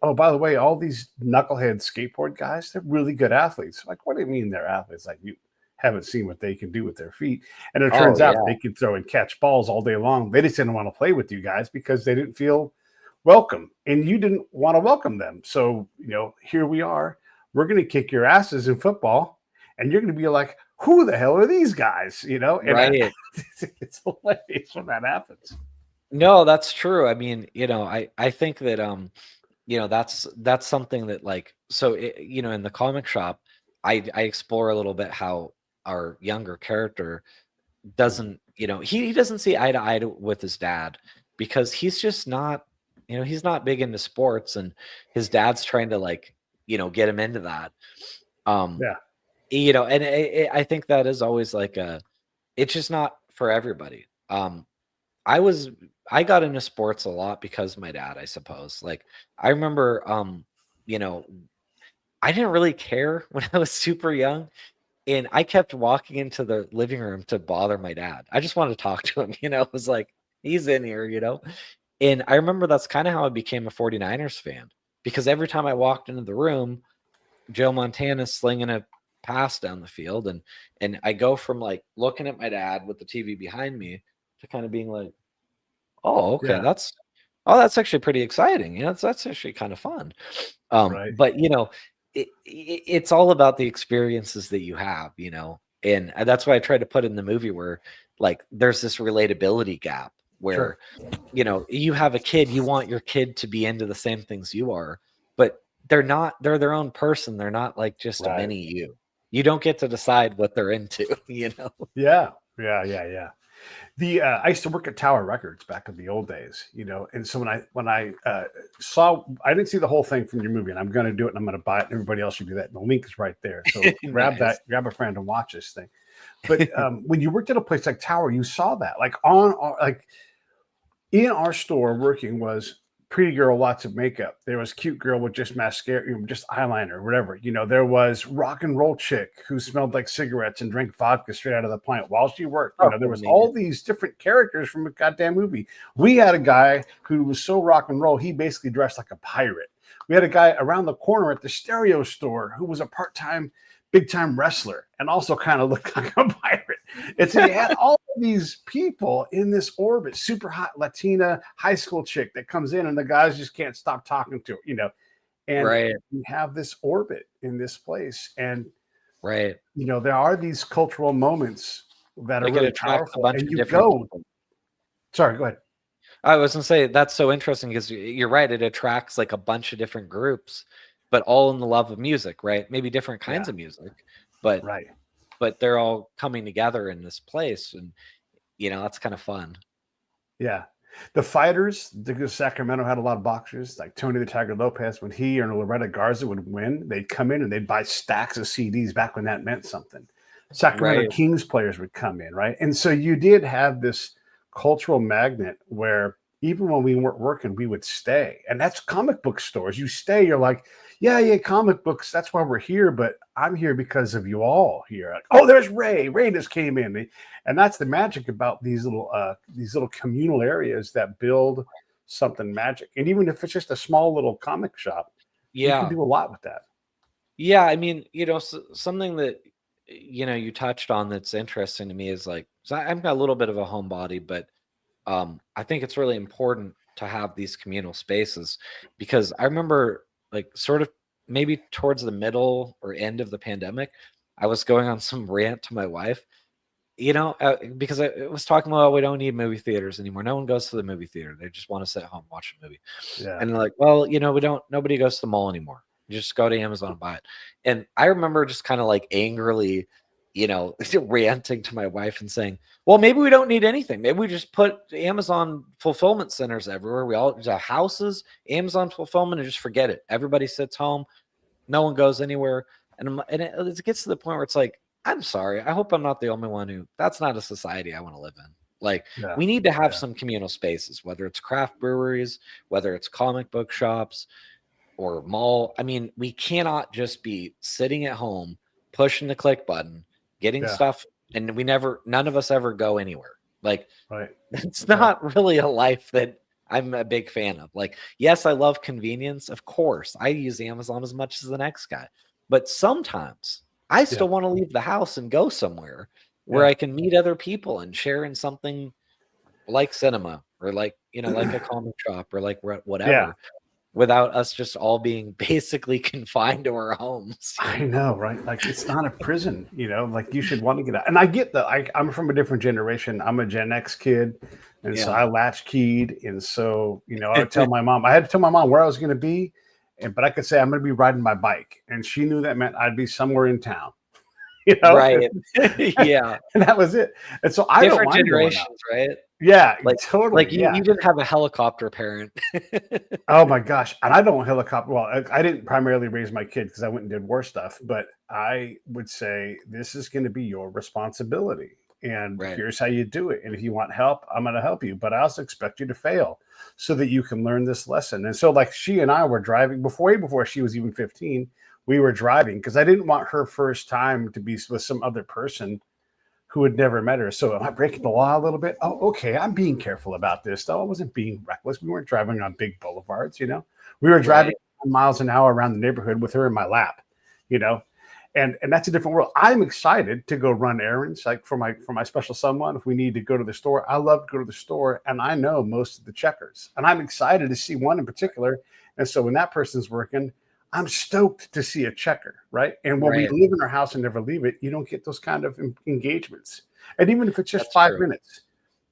oh, by the way, all these knucklehead skateboard guys, they're really good athletes. Like, what do you mean they're athletes? Like, you haven't seen what they can do with their feet. And it Oh turns out yeah. they can throw and catch balls all day long. They just didn't want to play with you guys because they didn't feel welcome, and you didn't want to welcome them. So, here we are. We're going to kick your asses in football, and you're going to be like, who the hell are these guys? And Right. it's hilarious when that happens. No, that's true. I mean, I think that that's something that, like, so in the comic shop, I explore a little bit how our younger character doesn't, he doesn't see eye to eye with his dad, because he's just not, he's not big into sports, and his dad's trying to, like, get him into that. Yeah. And I think that is always like it's just not for everybody. I got into sports a lot because of my dad, I suppose. Like, I remember, you know, I didn't really care when I was super young, and I kept walking into the living room to bother my dad. I just wanted to talk to him, It was like, he's in here. And I remember that's kind of how I became a 49ers fan, because every time I walked into the room, Joe Montana's slinging a pass down the field, and I go from, like, looking at my dad with the TV behind me to kind of being like, oh, okay, Yeah. that's actually pretty exciting. That's actually kind of fun. Right. But it's all about the experiences that you have, and that's why I tried to put in the movie where, like, there's this relatability gap Sure. where, you have a kid, you want your kid to be into the same things you are, but they're not, they're their own person. They're not like just a Right. mini you. You don't get to decide what they're into, Yeah. Yeah. Yeah. Yeah. I used to work at Tower Records back in the old days, and so when I saw, I didn't see the whole thing from your movie, and I'm going to do it, and I'm going to buy it, and everybody else should do that. And the link is right there, so grab Nice. grab a friend and watch this thing. But when you worked at a place like Tower, you saw that, like, on like in our store working was pretty girl, lots of makeup. There was cute girl with just mascara, just eyeliner, whatever. There was rock and roll chick who smelled like cigarettes and drank vodka straight out of the plant while she worked. Oh, There was amazing. all these different characters from a goddamn movie. We had a guy who was so rock and roll, he basically dressed like a pirate. We had a guy around the corner at the stereo store who was a part-time big time wrestler and also kind of looked like a pirate. And so you had all of these people in this orbit, super hot Latina high school chick that comes in, and the guys just can't stop talking to her, and Right. you have this orbit in this place. And, Right. there are these cultural moments that are Like, it really attracts a powerful. bunch And of you different go, people. sorry, go ahead. I was gonna say that's so interesting, because you're right. It attracts, like, a bunch of different groups, but all in the love of music, right? Maybe different kinds Yeah, of music, but right. they're all coming together in this place, and that's kind of fun. Yeah. The fighters, because Sacramento had a lot of boxers, like Tony the Tiger Lopez, when he or Loretta Garza would win, they'd come in and they'd buy stacks of CDs back when that meant something. Sacramento Right. Kings players would come in, right? And so you did have this cultural magnet where even when we weren't working, we would stay. And that's comic book stores. You stay, you're like, yeah, yeah, comic books, that's why we're here, but I'm here because of you all here. Like, oh, there's Ray. Ray just came in. And that's the magic about these little communal areas that build something magic. And even if it's just a small little comic shop, you can Yeah. do a lot with that. Yeah, I mean, something that you touched on that's interesting to me is like, so I'm a little bit of a homebody, but I think it's really important to have these communal spaces because I remember like sort of maybe towards the middle or end of the pandemic, I was going on some rant to my wife, because I was talking about we don't need movie theaters anymore. No one goes to the movie theater. They just want to sit at home and watch a movie. Yeah. And they're like, well, nobody goes to the mall anymore. You just go to Amazon and buy it. And I remember just kind of like angrily, ranting to my wife and saying, well, maybe we don't need anything. Maybe we just put Amazon fulfillment centers everywhere. We all the houses, Amazon fulfillment, and just forget it. Everybody sits home. No one goes anywhere. And it gets to the point where it's like, I'm sorry. I hope I'm not the only one who that's not a society I want to live in. Like, Yeah. we need to have some communal spaces, whether it's craft breweries, whether it's comic book shops or mall. I mean, we cannot just be sitting at home, pushing the click button, getting stuff, and none of us ever go anywhere. Like, Right. it's not really a life that I'm a big fan of. Like, yes, I love convenience. Of course, I use Amazon as much as the next guy. But sometimes I still want to leave the house and go somewhere where I can meet other people and share in something like cinema or like a comic shop or like whatever, without us just all being basically confined to our homes. I know, right? Like, it's not a prison, like you should want to get out. And I get that. I'm from a different generation. I'm a Gen X kid. And so I latchkeyed. And so, I would tell my mom, I had to tell my mom where I was going to be. But I could say I'm going to be riding my bike. And she knew that meant I'd be somewhere in town, Right. Yeah. And that was it. And so I Different don't mind generations, right? Yeah, Like, totally. Like you didn't have a helicopter parent. Oh my gosh. And I don't helicopter. Well, I didn't primarily raise my kid because I went and did war stuff, but I would say this is going to be your responsibility. And here's how you do it. And if you want help, I'm going to help you. But I also expect you to fail so that you can learn this lesson. And so, like, she and I were driving way before she was even 15. We were driving because I didn't want her first time to be with some other person who had never met her. So am I breaking the law a little bit? Oh, okay. I'm being careful about this, though. I wasn't being reckless. We weren't driving on big boulevards, We were driving miles an hour around the neighborhood with her in my lap, And that's a different world. I'm excited to go run errands, like for my special someone. If we need to go to the store, I love to go to the store, and I know most of the checkers. And I'm excited to see one in particular. And so when that person's working, I'm stoked to see a checker, right? And when we live in our house and never leave it, you don't get those kind of engagements. And even if it's just 5 minutes,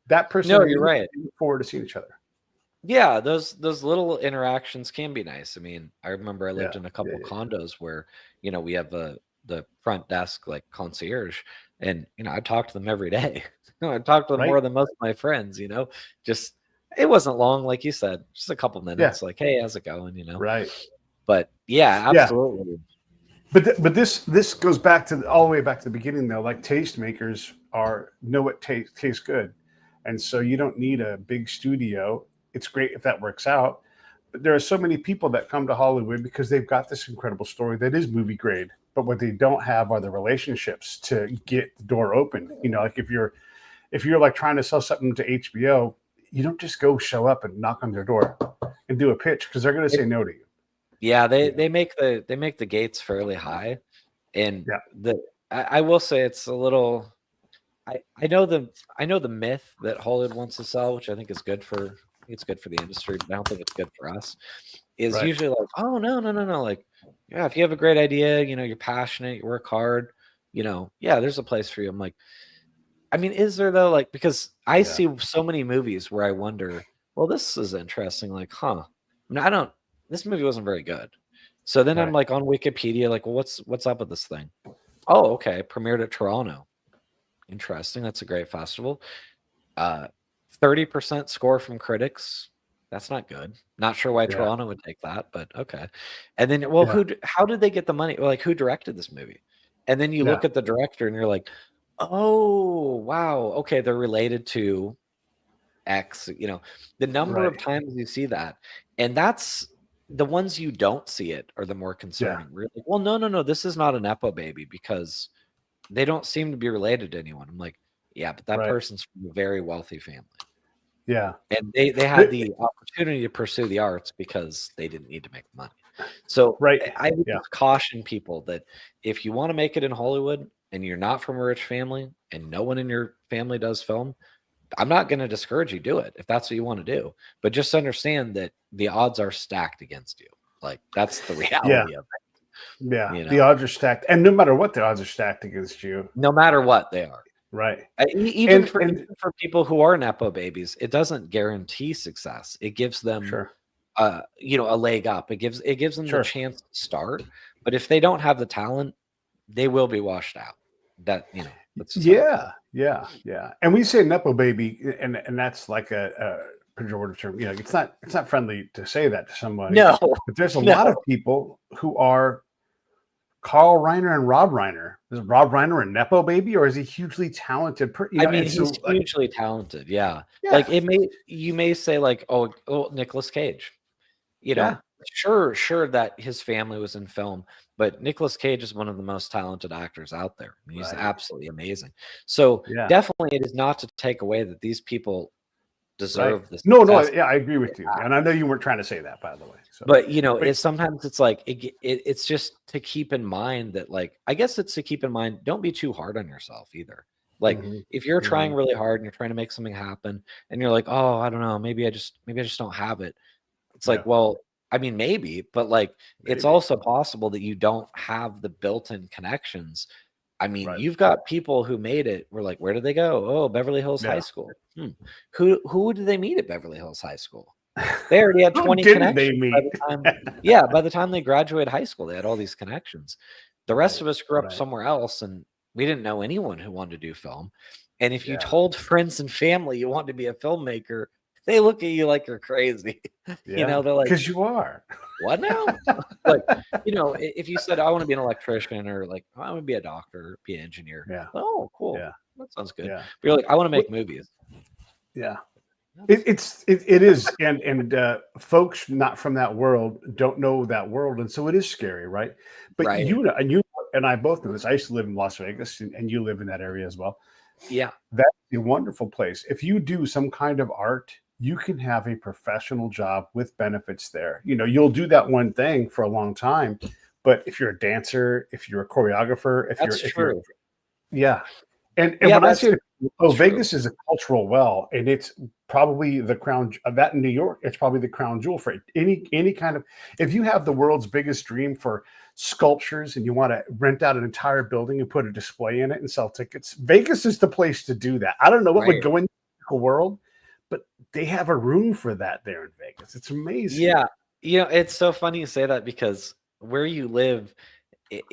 that person. No, you're right. Look forward to seeing each other. Yeah, those little interactions can be nice. I mean, I remember I lived in a couple condos where we have the front desk like concierge, and I talk to them every day. I talk to them more than most of my friends. Just it wasn't long, like you said, just a couple minutes. Like, hey, how's it going? Right. But yeah, absolutely. But this goes back to all the way back to the beginning, though. Like, tastemakers know what tastes good, and so you don't need a big studio. It's great if that works out, but there are so many people that come to Hollywood because they've got this incredible story that is movie grade. But what they don't have are the relationships to get the door open. Like if you're like trying to sell something to HBO, you don't just go show up and knock on their door and do a pitch because they're going to say no to you. Yeah, they make the gates fairly high, and I will say it's a little. I know the myth that Hollywood wants to sell, which I think is good for the industry, but I don't think it's good for us. Is usually like, oh no, like, yeah, if you have a great idea, you're passionate, you work hard, there's a place for you. I'm like, I mean, is there though? Like, because I see so many movies where I wonder, well, this is interesting. Like, I mean, this movie wasn't very good. So then I'm like on Wikipedia, like, well, what's up with this thing? Oh, okay. Premiered at Toronto. Interesting. That's a great festival. 30% score from critics. That's not good. Not sure why Toronto would take that, but okay. And then, well, how did they get the money? Like, who directed this movie? And then you Yeah. look at the director and you're like, oh, wow. Okay. They're related to X, the number of Right. times you see that. And that's the ones you don't see it are the more Yeah. concerning. Really, well, no. This is not an Nepo baby because they don't seem to be related to anyone. I'm like, yeah, but that Right. person's from a very wealthy family. Yeah. And they had the opportunity to pursue the arts because they didn't need to make money. So Right. I would Yeah. just caution people that if you want to make it in Hollywood and you're not from a rich family and no one in your family does film, I'm not going to discourage you do it if that's what you want to do. But just understand that the odds are stacked against you. Like that's the Yeah. reality of Yeah. it. The odds are stacked. And no matter what, the odds are stacked against you. No matter what they are. Right. Even for people who are Nepo babies, it doesn't guarantee success. It gives them Sure. a leg up. It gives them Sure. the chance to start. But if they don't have the talent, they will be washed out. That's just Yeah. And we say Nepo baby, and that's like a pejorative term. It's not friendly to say that to somebody. No. But there's a lot of people who are Carl Reiner and Rob Reiner. Is Rob Reiner a Nepo baby, or is he hugely talented? He's hugely talented. Yeah. Like you may say like, oh, Nicolas Cage, sure that his family was in film, but Nicolas Cage is one of the most talented actors out there. I mean, he's absolutely amazing. So definitely it is not to take away that these people deserve this. No, yeah, I agree with you. And I know you weren't trying to say that, by the way. So. But sometimes it's like it's just to keep in mind that, like, I guess it's to keep in mind, don't be too hard on yourself either. Like if you're trying really hard and you're trying to make something happen and you're like, oh, I don't know, maybe I just don't have it. It's like, well, I mean, maybe, but like it's also possible that you don't have the built-in connections. I mean, you've got people who made it. We're like, where did they go? Oh, Beverly Hills High School. Who did they meet at Beverly Hills High School? They already had 20 connections. By the time they graduated high school, they had all these connections. The rest of us grew up somewhere else, and we didn't know anyone who wanted to do film. And if you told friends and family you wanted to be a filmmaker, they look at you like you're crazy. They're like, because you are. What now? Like, if you said I want to be an electrician, or like I want to be a doctor, be an engineer. Yeah. Oh, cool. Yeah. That sounds good. Yeah. But you're like, I want to make movies. Yeah. It is. And folks not from that world don't know that world. And so it is scary, right? But you and I both know this. I used to live in Las Vegas, and you live in that area as well. Yeah. That's a wonderful place. If you do some kind of art, you can have a professional job with benefits there. You'll do that one thing for a long time, but if you're a dancer, if you're a choreographer, if you're and when I say, Vegas is a cultural well, and it's probably the crown of that in New York. It's probably the crown jewel for any kind of, if you have the world's biggest dream for sculptures and you want to rent out an entire building and put a display in it and sell tickets, Vegas is the place to do that. I don't know what would go in the world, but they have a room for that there in Vegas. It's amazing. Yeah. It's so funny you say that because where you live, it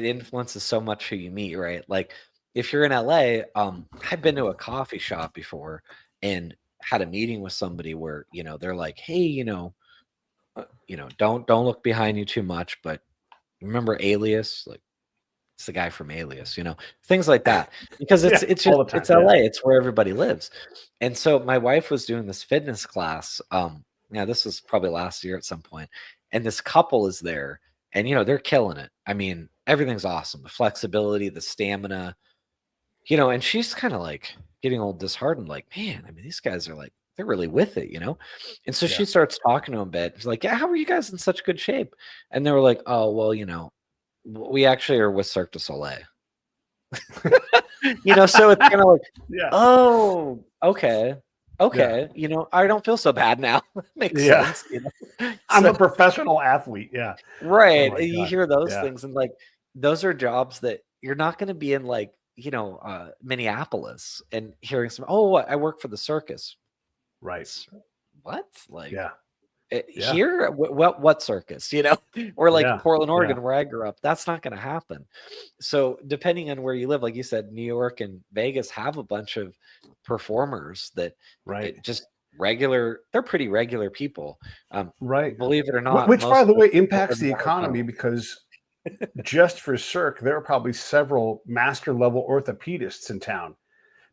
influences so much who you meet, right? Like if you're in LA, I've been to a coffee shop before and had a meeting with somebody where, they're like, hey, don't look behind you too much, but remember Alias? Like it's the guy from Alias, things like that, because it's just, it's LA. It's where everybody lives. And so my wife was doing this fitness class. This was probably last year at some point, and this couple is there and, they're killing it. I mean, everything's awesome. The flexibility, the stamina, and she's kind of like getting a little disheartened. Like, man, I mean, these guys are like, they're really with it, And so she starts talking to him a bit. She's like, yeah, how are you guys in such good shape? And they were like, oh, well, we actually are with Cirque du Soleil. So it's kind of like, oh, okay. I don't feel so bad now. Makes sense. I'm a professional athlete. Yeah. Right. Oh, you hear those things, and like those are jobs that you're not going to be in, like, Minneapolis and hearing I work for the circus. Right. What? Like, here, what circus, or like Portland, Oregon, where I grew up, that's not going to happen. So depending on where you live, like you said, New York and Vegas have a bunch of performers that just they're pretty regular people. Believe it or not. Which, by the way, impacts the economy because just for Cirque, there are probably several master level orthopedists in town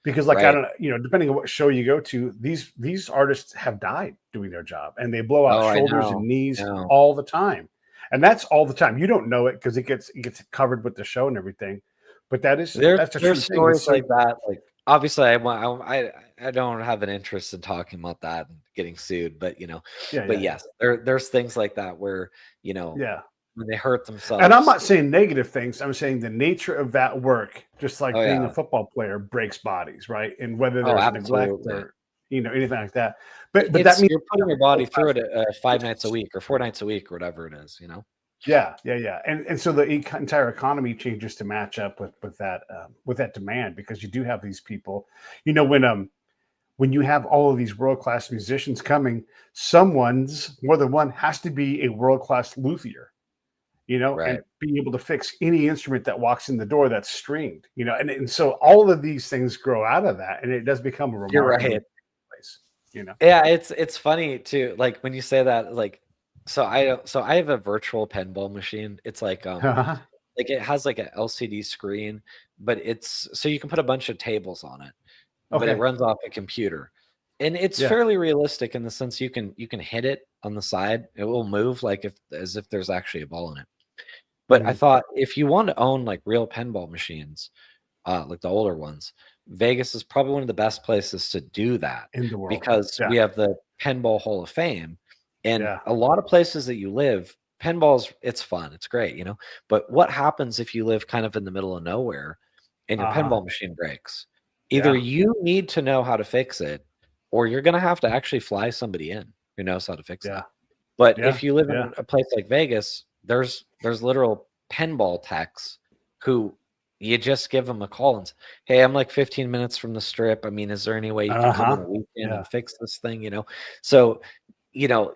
because, like, I Right. don't know, depending on what show you go to, these artists have died doing their job, and they blow out Oh, I shoulders know. and knees No. all the time, and that's all the time. You don't know it because it gets covered with the show and everything, but that's a true There's thing. And stories so, like that. Like obviously, I don't have an interest in talking about that and getting sued, but yeah, but yeah, yeah, yes, there's things like that where yeah. when they hurt And I'm themselves. not saying negative things. I'm saying the nature of that work, just like Oh being a yeah. football player, breaks bodies, right? And whether Oh, there's neglect absolutely. or anything like that. But that It's means you're putting your body world through class it 5 nights a musicians. week or 4 nights a week or whatever it is. Yeah, yeah, yeah. And so the entire economy changes to match up with that demand because you do have these people. When you have all of these world class musicians coming, someone's more than one has to be a world class luthier, and Right. be able to fix any instrument that walks in the door that's stringed, and so all of these things grow out of that, and it does become a You're remarkably right. place, you know. Yeah, it's funny too. Like when you say that, like so I have a virtual pinball machine. It's like it has like a LCD screen, but it's so you can put a bunch of tables on it, but it Okay. runs off a computer. And it's Yeah. fairly realistic in the sense you can hit it on the side. It will move like if as if there's actually a ball in it. But I Mhm. thought if you want to own like real pinball machines, like the older ones, Vegas is probably one of the best places to do that In the world. because Yeah. we have the Pinball Hall of Fame, and Yeah. a lot of places that you live, pinball's it's fun, it's great. But what happens if you live kind of in the middle of nowhere and your Uh-huh. pinball machine breaks? Either Yeah. you need to know how to fix it, or you're gonna have to actually fly somebody in who knows how to fix Yeah. that. But Yeah. if you live Yeah. in a place like Vegas, there's literal pinball techs who you just give them a call and say, "Hey, I'm like 15 minutes from the strip. I mean, is there any way you can come on Uh-huh. a weekend Yeah. and fix this thing?" So, you know,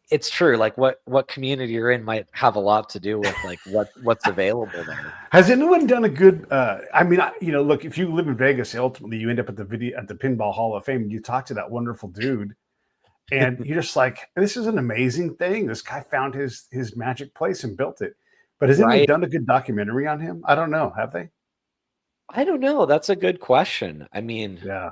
it's true. Like what community you're in might have a lot to do with like what's available there. Has anyone done a good I mean, look, if you live in Vegas, ultimately you end up at the Pinball Hall of Fame, and you talk to that wonderful dude, and you're just like, this is an amazing thing. This guy found his magic place and built it. But has anyone Right. done a good documentary on him? I don't know. Have they? I don't know. That's a good question. I mean, Yeah.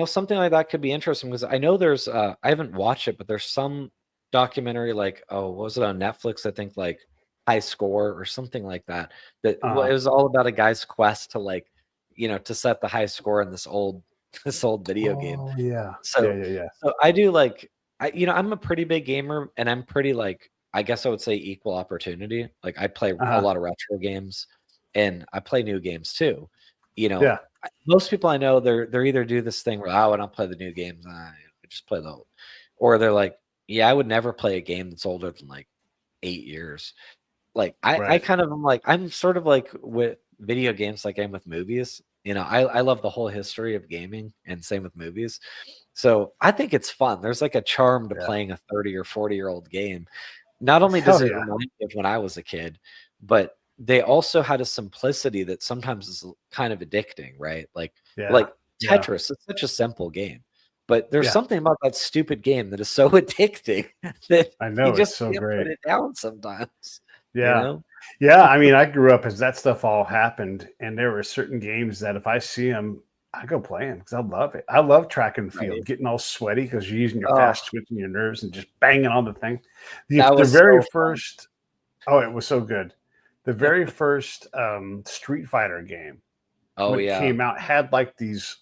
something like that could be interesting because I know there's I haven't watched it, but there's some documentary like, oh, what was it on Netflix? I think like High Score or something like that. Well, it Uh, was all about a guy's quest to like, to set the high score in this old this old video game. oh yeah. Yeah, So yeah, yeah. so I do like I'm a pretty big gamer and I'm pretty like I guess I would say equal opportunity. Like I play a Uh-huh. lot of retro games and I play new games too. You know, Yeah. most people I know they're either do this thing where I don't play the new games, I just play the old, or they're like, yeah, I would never play a game that's older than like 8 years. Like I Right. kind of am like I'm sort of like with video games like I am with movies. I love the whole history of gaming and same with movies. So I think it's fun. There's like a charm to Yeah. playing a 30 or 40-year-old game. Not only does Hell it yeah. remind me of when I was a kid, but they also had a simplicity that sometimes is kind of addicting, right? Yeah. Like Yeah. Tetris, it's such a simple game. But there's Yeah. something about that stupid game that is so addicting that I you know. It's just so can't put great. it down sometimes, you Yeah. know? Yeah. I mean, I grew up as that stuff all happened, and there were certain games that if I see them, I go play them because I love it. I love track and field, Right. getting all sweaty because you're using your Oh, fast twitch and your nerves and just banging on the thing. that The was very so fun. first, oh, it was so good. The very first Street Fighter game Oh, when it yeah. came out had like these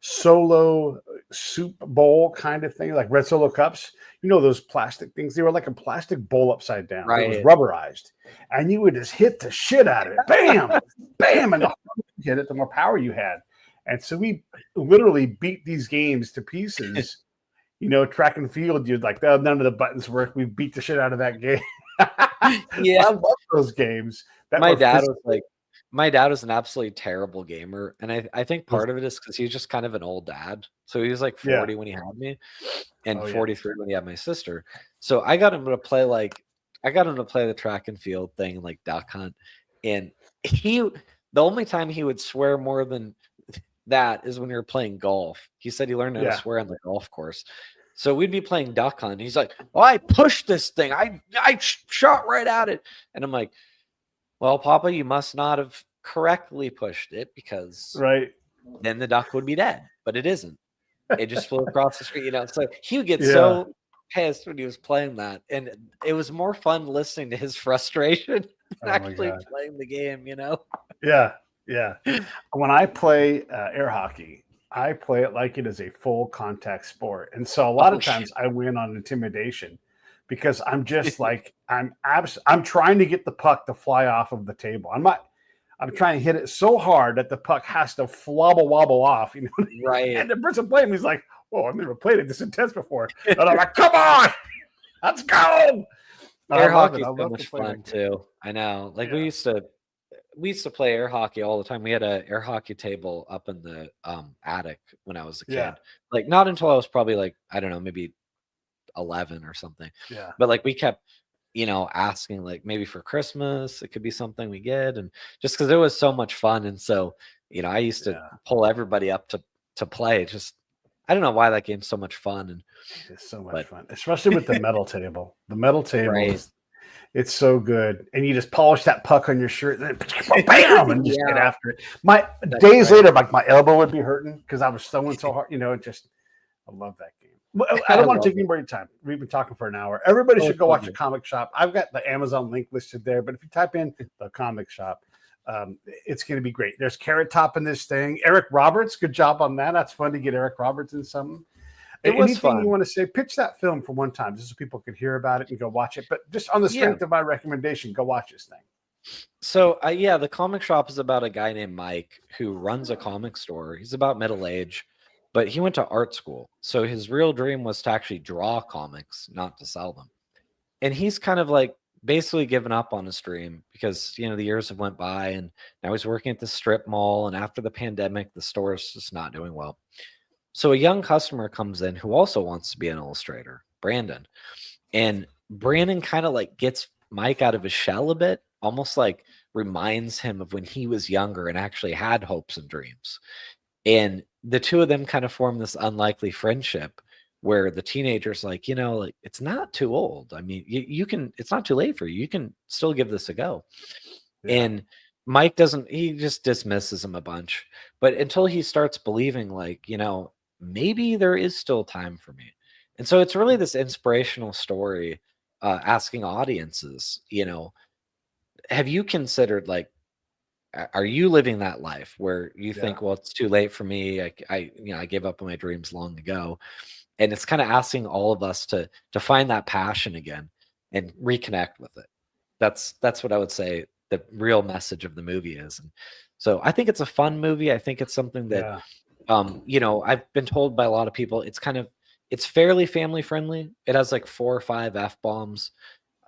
solo soup bowl kind of thing, like red solo cups. Those plastic things. They were like a plastic bowl upside down. It was Right. rubberized, and you would just hit the shit out of it. Bam, bam, and the harder you hit it, the more power you had. And so we literally beat these games to pieces. Track and field, you'd like, oh, none of the buttons work. We beat the shit out of that game. Yeah. I love those games that My were dad physical. was like my dad was an absolutely terrible gamer, and I think Was part of it is because he's just kind of an old dad. So he was like Yeah. 40 when he had me and Oh yeah. 43 when he had my sister. So I got him to play the track and field thing like duck hunt. And the only time he would swear more than that is when we were playing golf. He said he learned how to Yeah. swear on the golf course. So we'd be playing duck hunt. He's like, "Oh, I pushed this thing. I shot right at it." And I'm like, Well, Papa, you must not have correctly pushed it because Right. then the duck would be dead, but it isn't. It just flew across the street, So he would get Yeah. so pissed when he was playing that, and it was more fun listening to his frustration than Oh my actually God. playing the game. Yeah. Yeah. When I play air hockey, I play it like it is a full contact sport. And so a lot Oh, of times I win on intimidation because I'm just like, I'm trying to get the puck to fly off of the table. I'm trying to hit it so hard that the puck has to flobble wobble off, right. And the person playing me is like, whoa, I've never played it this intense before. And I'm like, come on, let's go. I Air love it. hockey is I so love to much play fun that game. too. I know. Like Yeah. we used to play air hockey all the time. We had an air hockey table up in the attic when I was a Yeah. kid. Like not until I was probably like, I don't know, maybe 11 or something. Yeah. But like we kept, asking like maybe for Christmas, it could be something we get. And just because it was so much fun. And so, I used to Yeah. pull everybody up to play. Just I don't know why that game's so much fun. And It's so much but fun, especially with the metal table. The metal table right. it's so good. And you just polish that puck on your shirt and then bam and just get Yeah, after it. My that's days right. later, like my elbow would be hurting because I was throwing so hard, it just I love that game. Well, I I don't want to love take any it. more of your time. We've been talking for an hour. Everybody Oh, should it's go so watch a good. comic shop. I've got the Amazon link listed there, but if you type in the comic shop, it's going to be great. There's Carrot Top in this thing. Eric Roberts, good job on that. That's fun to get Eric Roberts in something. It was Anything you fun. want to say? Pitch that film for one time, just so people can hear about it and go watch it. But just on the Yeah. strength of my recommendation, go watch this thing. So, the comic shop is about a guy named Mike who runs a comic store. He's about middle age, but he went to art school. So his real dream was to actually draw comics, not to sell them. And he's kind of like basically given up on his dream because, the years have went by and now he's working at the strip mall. And after the pandemic, the store is just not doing well. So a young customer comes in who also wants to be an illustrator, Brandon. And Brandon kind of like gets Mike out of his shell a bit, almost like reminds him of when he was younger and actually had hopes and dreams. And the two of them kind of form this unlikely friendship where the teenager's like, like it's not too old. I mean, you can, it's not too late for you. You can still give this a go. Yeah. And Mike doesn't, he just dismisses him a bunch. But until he starts believing, like, maybe there is still time for me. And so it's really this inspirational story asking audiences, have you considered like, are you living that life where you think, well, it's too late for me. I gave up on my dreams long ago. And it's kind of asking all of us to find that passion again and reconnect with it. That's what I would say the real message of the movie is. And so I think it's a fun movie. I think it's something that, I've been told by a lot of people, it's fairly family friendly. It has like 4 or 5 F-bombs.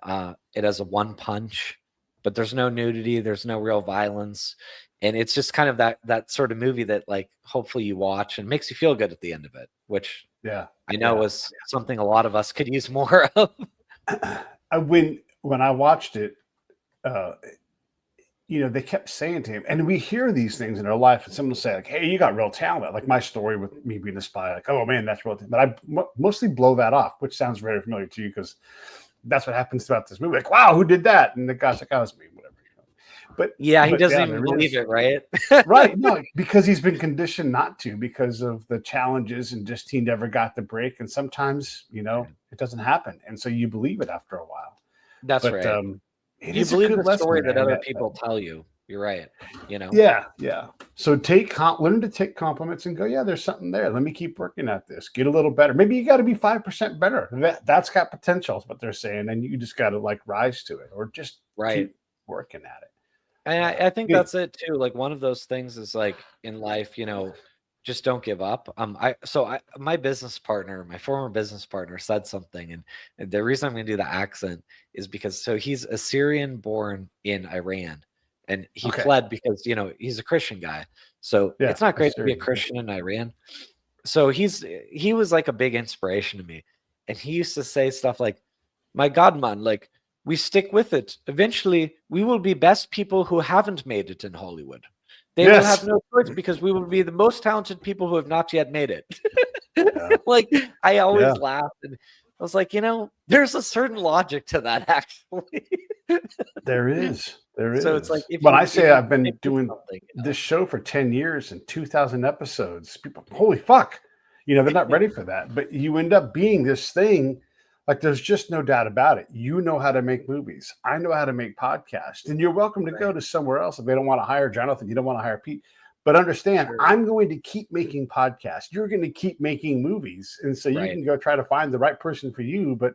It has a one punch, but there's no nudity. There's no real violence. And it's just kind of that sort of movie that like, hopefully you watch and makes you feel good at the end of it, which I know was something a lot of us could use more of. When I watched it, they kept saying to him, and we hear these things in our life, and someone will say, like, hey, you got real talent. Like my story with me being a spy, like, oh man, that's real talent. But I mostly blow that off, which sounds very familiar to you because that's what happens throughout this movie. Like, wow, who did that? And the guy's like, oh, it's me, whatever. But he doesn't even believe it, right? Right. No, because he's been conditioned not to because of the challenges and just he never got the break. And sometimes, it doesn't happen. And so you believe it after a while. That's right. You believe the story that other people tell you. You're right. Yeah. Yeah. So learn to take compliments and go, yeah, there's something there. Let me keep working at this. Get a little better. Maybe you got to be 5% better. That's got potential is what they're saying. And you just got to like rise to it or just keep working at it. And I think that's it too. Like one of those things is like in life, just don't give up. My business partner, my former business partner said something, and the reason I'm going to do the accent is because he's Assyrian born in Iran, and he fled because he's a Christian guy. So it's not great to be a Christian in Iran. So he was like a big inspiration to me, and he used to say stuff like, "My God, man, like." We stick with it. Eventually, we will be best people who haven't made it in Hollywood. They will have no choice because we will be the most talented people who have not yet made it. Like, I always laughed. And I was like, there's a certain logic to that, actually. There is. There So it's like is. When I if say you I've been commit to doing something, this show for 10 years and 2,000 episodes, people, holy fuck, they're not ready for that. But you end up being this thing. Like, there's just no doubt about it. You know how to make movies. I know how to make podcasts. And you're welcome to go to somewhere else if they don't want to hire Jonathan. You don't want to hire Pete. But understand, Sure. I'm going to keep making podcasts. You're going to keep making movies. And so you can go try to find the right person for you. But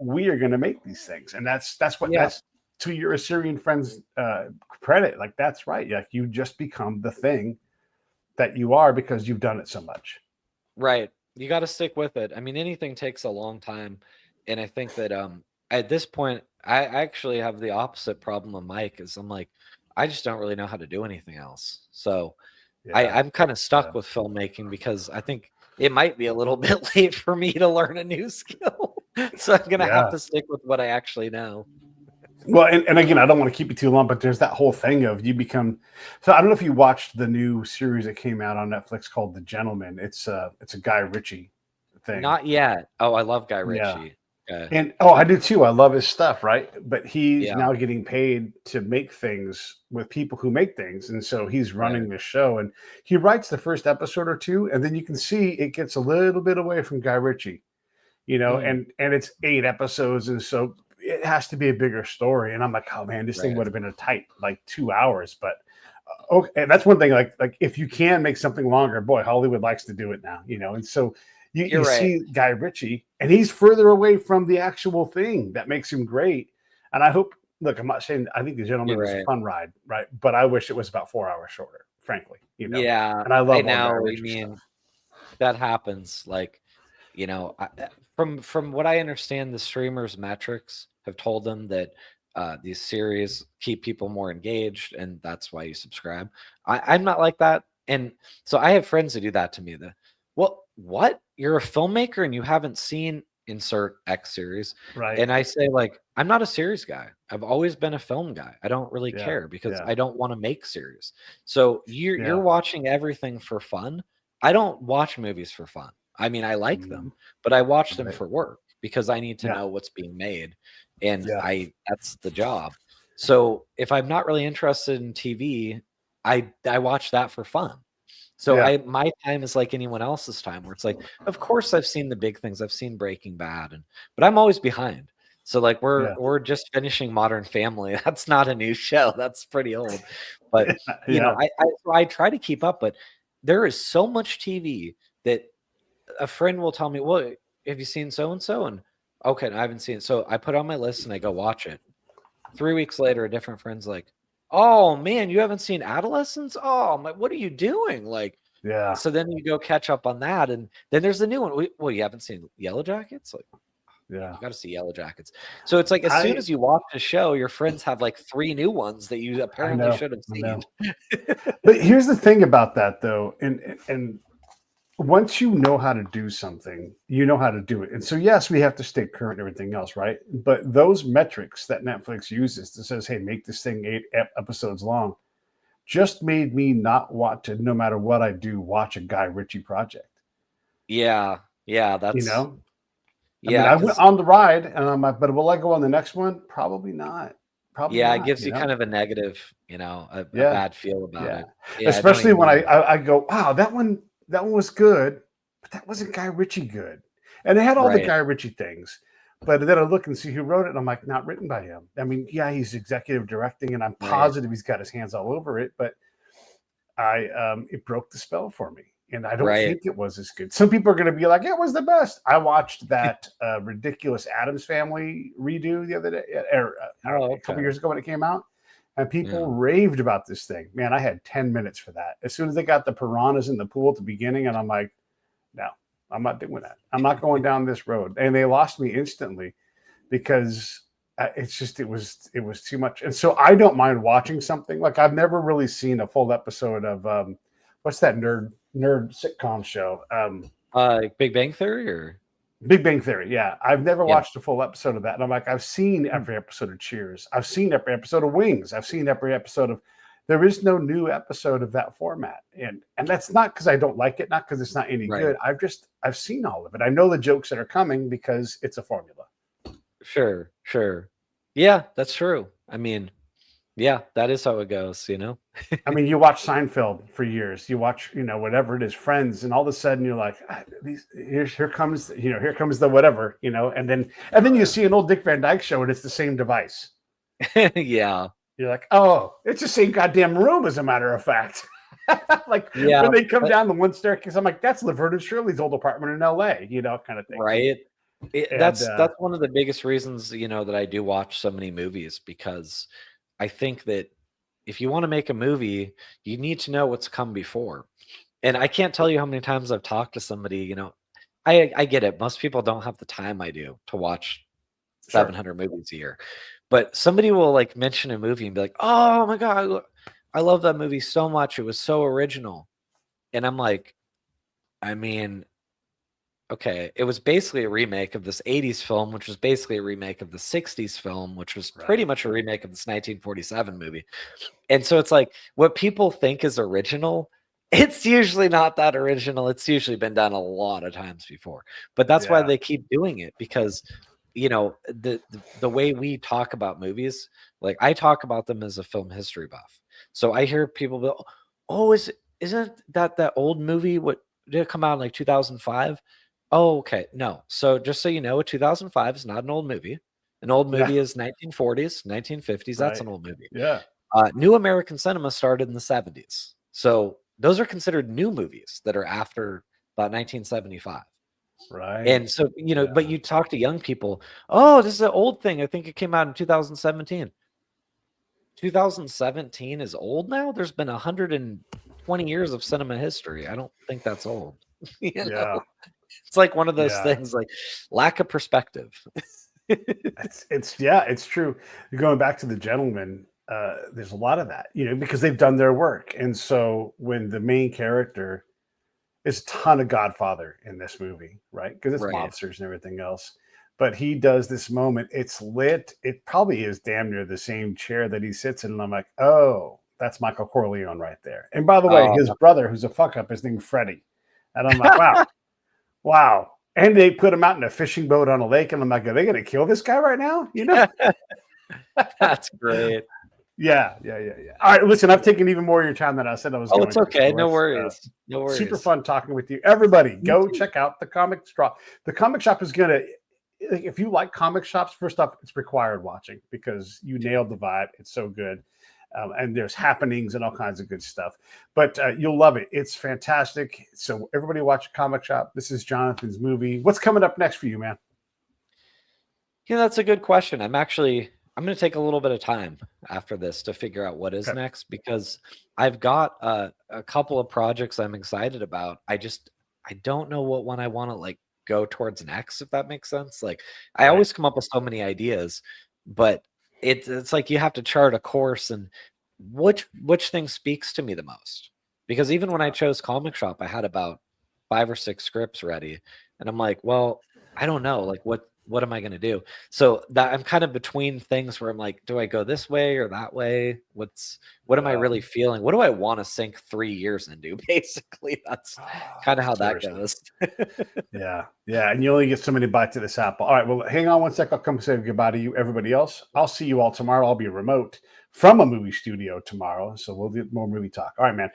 we are going to make these things. And that's to your Assyrian friends' credit. Like, that's right. Like, you just become the thing that you are because you've done it so much. Right. You got to stick with it. I mean, anything takes a long time. And I think that at this point, I actually have the opposite problem of Mike is I'm like, I just don't really know how to do anything else. So I'm kind of stuck with filmmaking because I think it might be a little bit late for me to learn a new skill. So I'm going to have to stick with what I actually know. Well, and again, I don't want to keep you too long, but there's that whole thing of you become. So I don't know if you watched the new series that came out on Netflix called The Gentleman. It's a Guy Ritchie thing. Not yet. Oh, I love Guy Ritchie. Yeah. And I do too. I love his stuff, right? But he's now getting paid to make things with people who make things, and so he's running this show. And he writes the first episode or two, and then you can see it gets a little bit away from Guy Ritchie, and it's 8 episodes, and so it has to be a bigger story. And I'm like, oh man, this thing would have been a tight like 2 hours. But okay, and that's one thing. Like if you can make something longer, boy, Hollywood likes to do it now, And so you see Guy Ritchie, and he's further away from the actual thing that makes him great. And I hope. Look, I'm not saying I think The Gentleman is a fun ride, right? But I wish it was about 4 hours shorter, frankly. Yeah, and I love Guy Ritchie stuff. That happens. Like, from what I understand, the streamers' metrics have told them that these series keep people more engaged, and that's why you subscribe. I'm not like that, and so I have friends that do that to me. What? You're a filmmaker and you haven't seen insert X series, right? And I say, like, I'm not a series guy. I've always been a film guy. I don't really care because I don't want to make series. So you're watching everything for fun. I don't watch movies for fun. I mean, I like them, but I watch them for work because I need to know what's being made, and that's the job. So if I'm not really interested in TV, I watch that for fun. So my time is like anyone else's time, where it's like, of course I've seen the big things. I've seen Breaking Bad, but I'm always behind. So like we're just finishing Modern Family. That's not a new show. That's pretty old. But I try to keep up, but there is so much TV that a friend will tell me, well, have you seen so and so? And okay, I haven't seen it. So I put it on my list and I go watch it. 3 weeks later, a different friend's like, oh man, you haven't seen Adolescents? Oh my, what are you doing? Like, so then you go catch up on that, and then there's the new one. Well, you haven't seen Yellow Jackets? Like, you got to see Yellow Jackets. So it's like as soon as you watch a show, your friends have like 3 new ones that you apparently should have seen. But here's the thing about that, though, and once you know how to do something, you know how to do it. And so, yes, we have to stay current and everything else, right? But those metrics that Netflix uses that says, hey, make this thing 8 episodes long, just made me not want to, no matter what I do, watch a Guy Ritchie project. Yeah, that's I mean, I went on the ride, and I'm like, but will I go on the next one? Probably not. Probably not, it gives you kind of a negative, a bad feel about it. Yeah, especially when I go, wow, that one was good, but that wasn't Guy Ritchie good. And they had all the Guy Ritchie things. But then I look and see who wrote it, and I'm like, not written by him. I mean, he's executive directing, and I'm positive he's got his hands all over it, but it broke the spell for me. And I don't think it was as good. Some people are going to be like, it was the best. I watched that ridiculous Addams Family redo the other day, a couple years ago when it came out, and people raved about this thing. Man, I had 10 minutes for that. As soon as they got the piranhas in the pool at the beginning, and I'm like, no, I'm not doing that. I'm not going down this road. And they lost me instantly because it was too much. And so I don't mind watching something. Like, I've never really seen a full episode of what's that nerd sitcom show? Big Bang Theory or Big Bang Theory. Yeah. I've never watched a full episode of that. And I'm like, I've seen every episode of Cheers. I've seen every episode of Wings. I've seen every episode of. There is no new episode of that format. And that's not because I don't like it, not because it's not any good. I've seen all of it. I know the jokes that are coming because it's a formula. Sure. Yeah, that's true. I mean, Yeah, that is how it goes, I mean, you watch Seinfeld for years. You watch, whatever it is, Friends, and all of a sudden you're like, here comes, here comes the whatever, and then you see an old Dick Van Dyke show, and it's the same device. Yeah. You're like, oh, it's the same goddamn room, as a matter of fact. Like Yeah, when they come but down the one staircase, I'm like, that's Laverne and Shirley's old apartment in L.A., kind of thing. right. And That's one of the biggest reasons, that I do watch so many movies, because I think that if you want to make a movie, you need to know what's come before. And I can't tell you how many times I've talked to somebody, I get it. Most people don't have the time I do to watch sure, 700 movies a year. But somebody will like mention a movie and be like, "Oh my god, I love that movie so much. It was so original." And I'm like, I mean, okay, it was basically a remake of this 80s film, which was basically a remake of the 60s film, which was pretty right, much a remake of this 1947 movie. And so it's like what people think is original, it's usually not that original. It's usually been done a lot of times before. But that's why yeah, they keep doing it, because the way we talk about movies, like I talk about them as a film history buff. So I hear people go, "Oh, isn't that old movie? What did it come out in like 2005?" Oh, okay. No. So just so you know, 2005 is not an old movie. An old yeah, movie is 1940s, 1950s. That's right, an old movie. yeah, New American cinema started in the 70s. So those are considered new movies that are after about 1975. right, And so, but yeah, you talk to young people, oh, this is an old thing. I think it came out in 2017. 2017 is old now? There's been 120 years of cinema history. I don't think that's old. you yeah, know? It's like one of those yeah. things, like lack of perspective. It's true. Going back to The Gentleman, there's a lot of that, because they've done their work, and so when the main character is a ton of Godfather in this movie, right? Because it's Right. mobsters and everything else, but he does this moment. It's lit. It probably is damn near the same chair that he sits in, and I'm like, oh, that's Michael Corleone right there. And by the way, his Oh, brother, who's a fuck up, is named Freddie, and I'm like, wow, wow. And they put him out in a fishing boat on a lake, and I'm like, are they going to kill this guy right now? that's great. Yeah, yeah, yeah, yeah. All right, listen, I've taken even more of your time than I said I was Oh, going it's to. okay. So No it's worries. No super worries. fun talking with you. Everybody, You go too. check out the comic shop. The comic shop is gonna. If you like comic shops, first off, it's required watching because you nailed the vibe. It's so good, and there's happenings and all kinds of good stuff. But you'll love it. It's fantastic. So everybody, watch comic shop. This is Jonathan's movie. What's coming up next for you, man? That's a good question. I'm going to take a little bit of time after this to figure out what is Okay. next, because I've got a couple of projects I'm excited about. I don't know what one I want to like go towards next, if that makes sense. Like I Right. always come up with so many ideas, but it's like you have to chart a course, and which thing speaks to me the most. Because even when I chose Comic Shop, I had about 5 or 6 scripts ready, and I'm like, well, I don't know, like what am I going to do? So that I'm kind of between things where I'm like, do I go this way or that way? What am I Yeah. really feeling? What do I want to sink 3 years into? Basically, that's kind of how that Seriously. goes. Yeah, yeah, and you only get so many bites of this apple. All right, well, hang on one sec. I'll come say goodbye to you, everybody else. I'll see you all tomorrow. I'll be remote from a movie studio tomorrow, so we'll do more movie talk. All right, man.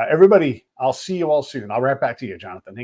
Everybody, I'll see you all soon. I'll wrap back to you, Jonathan.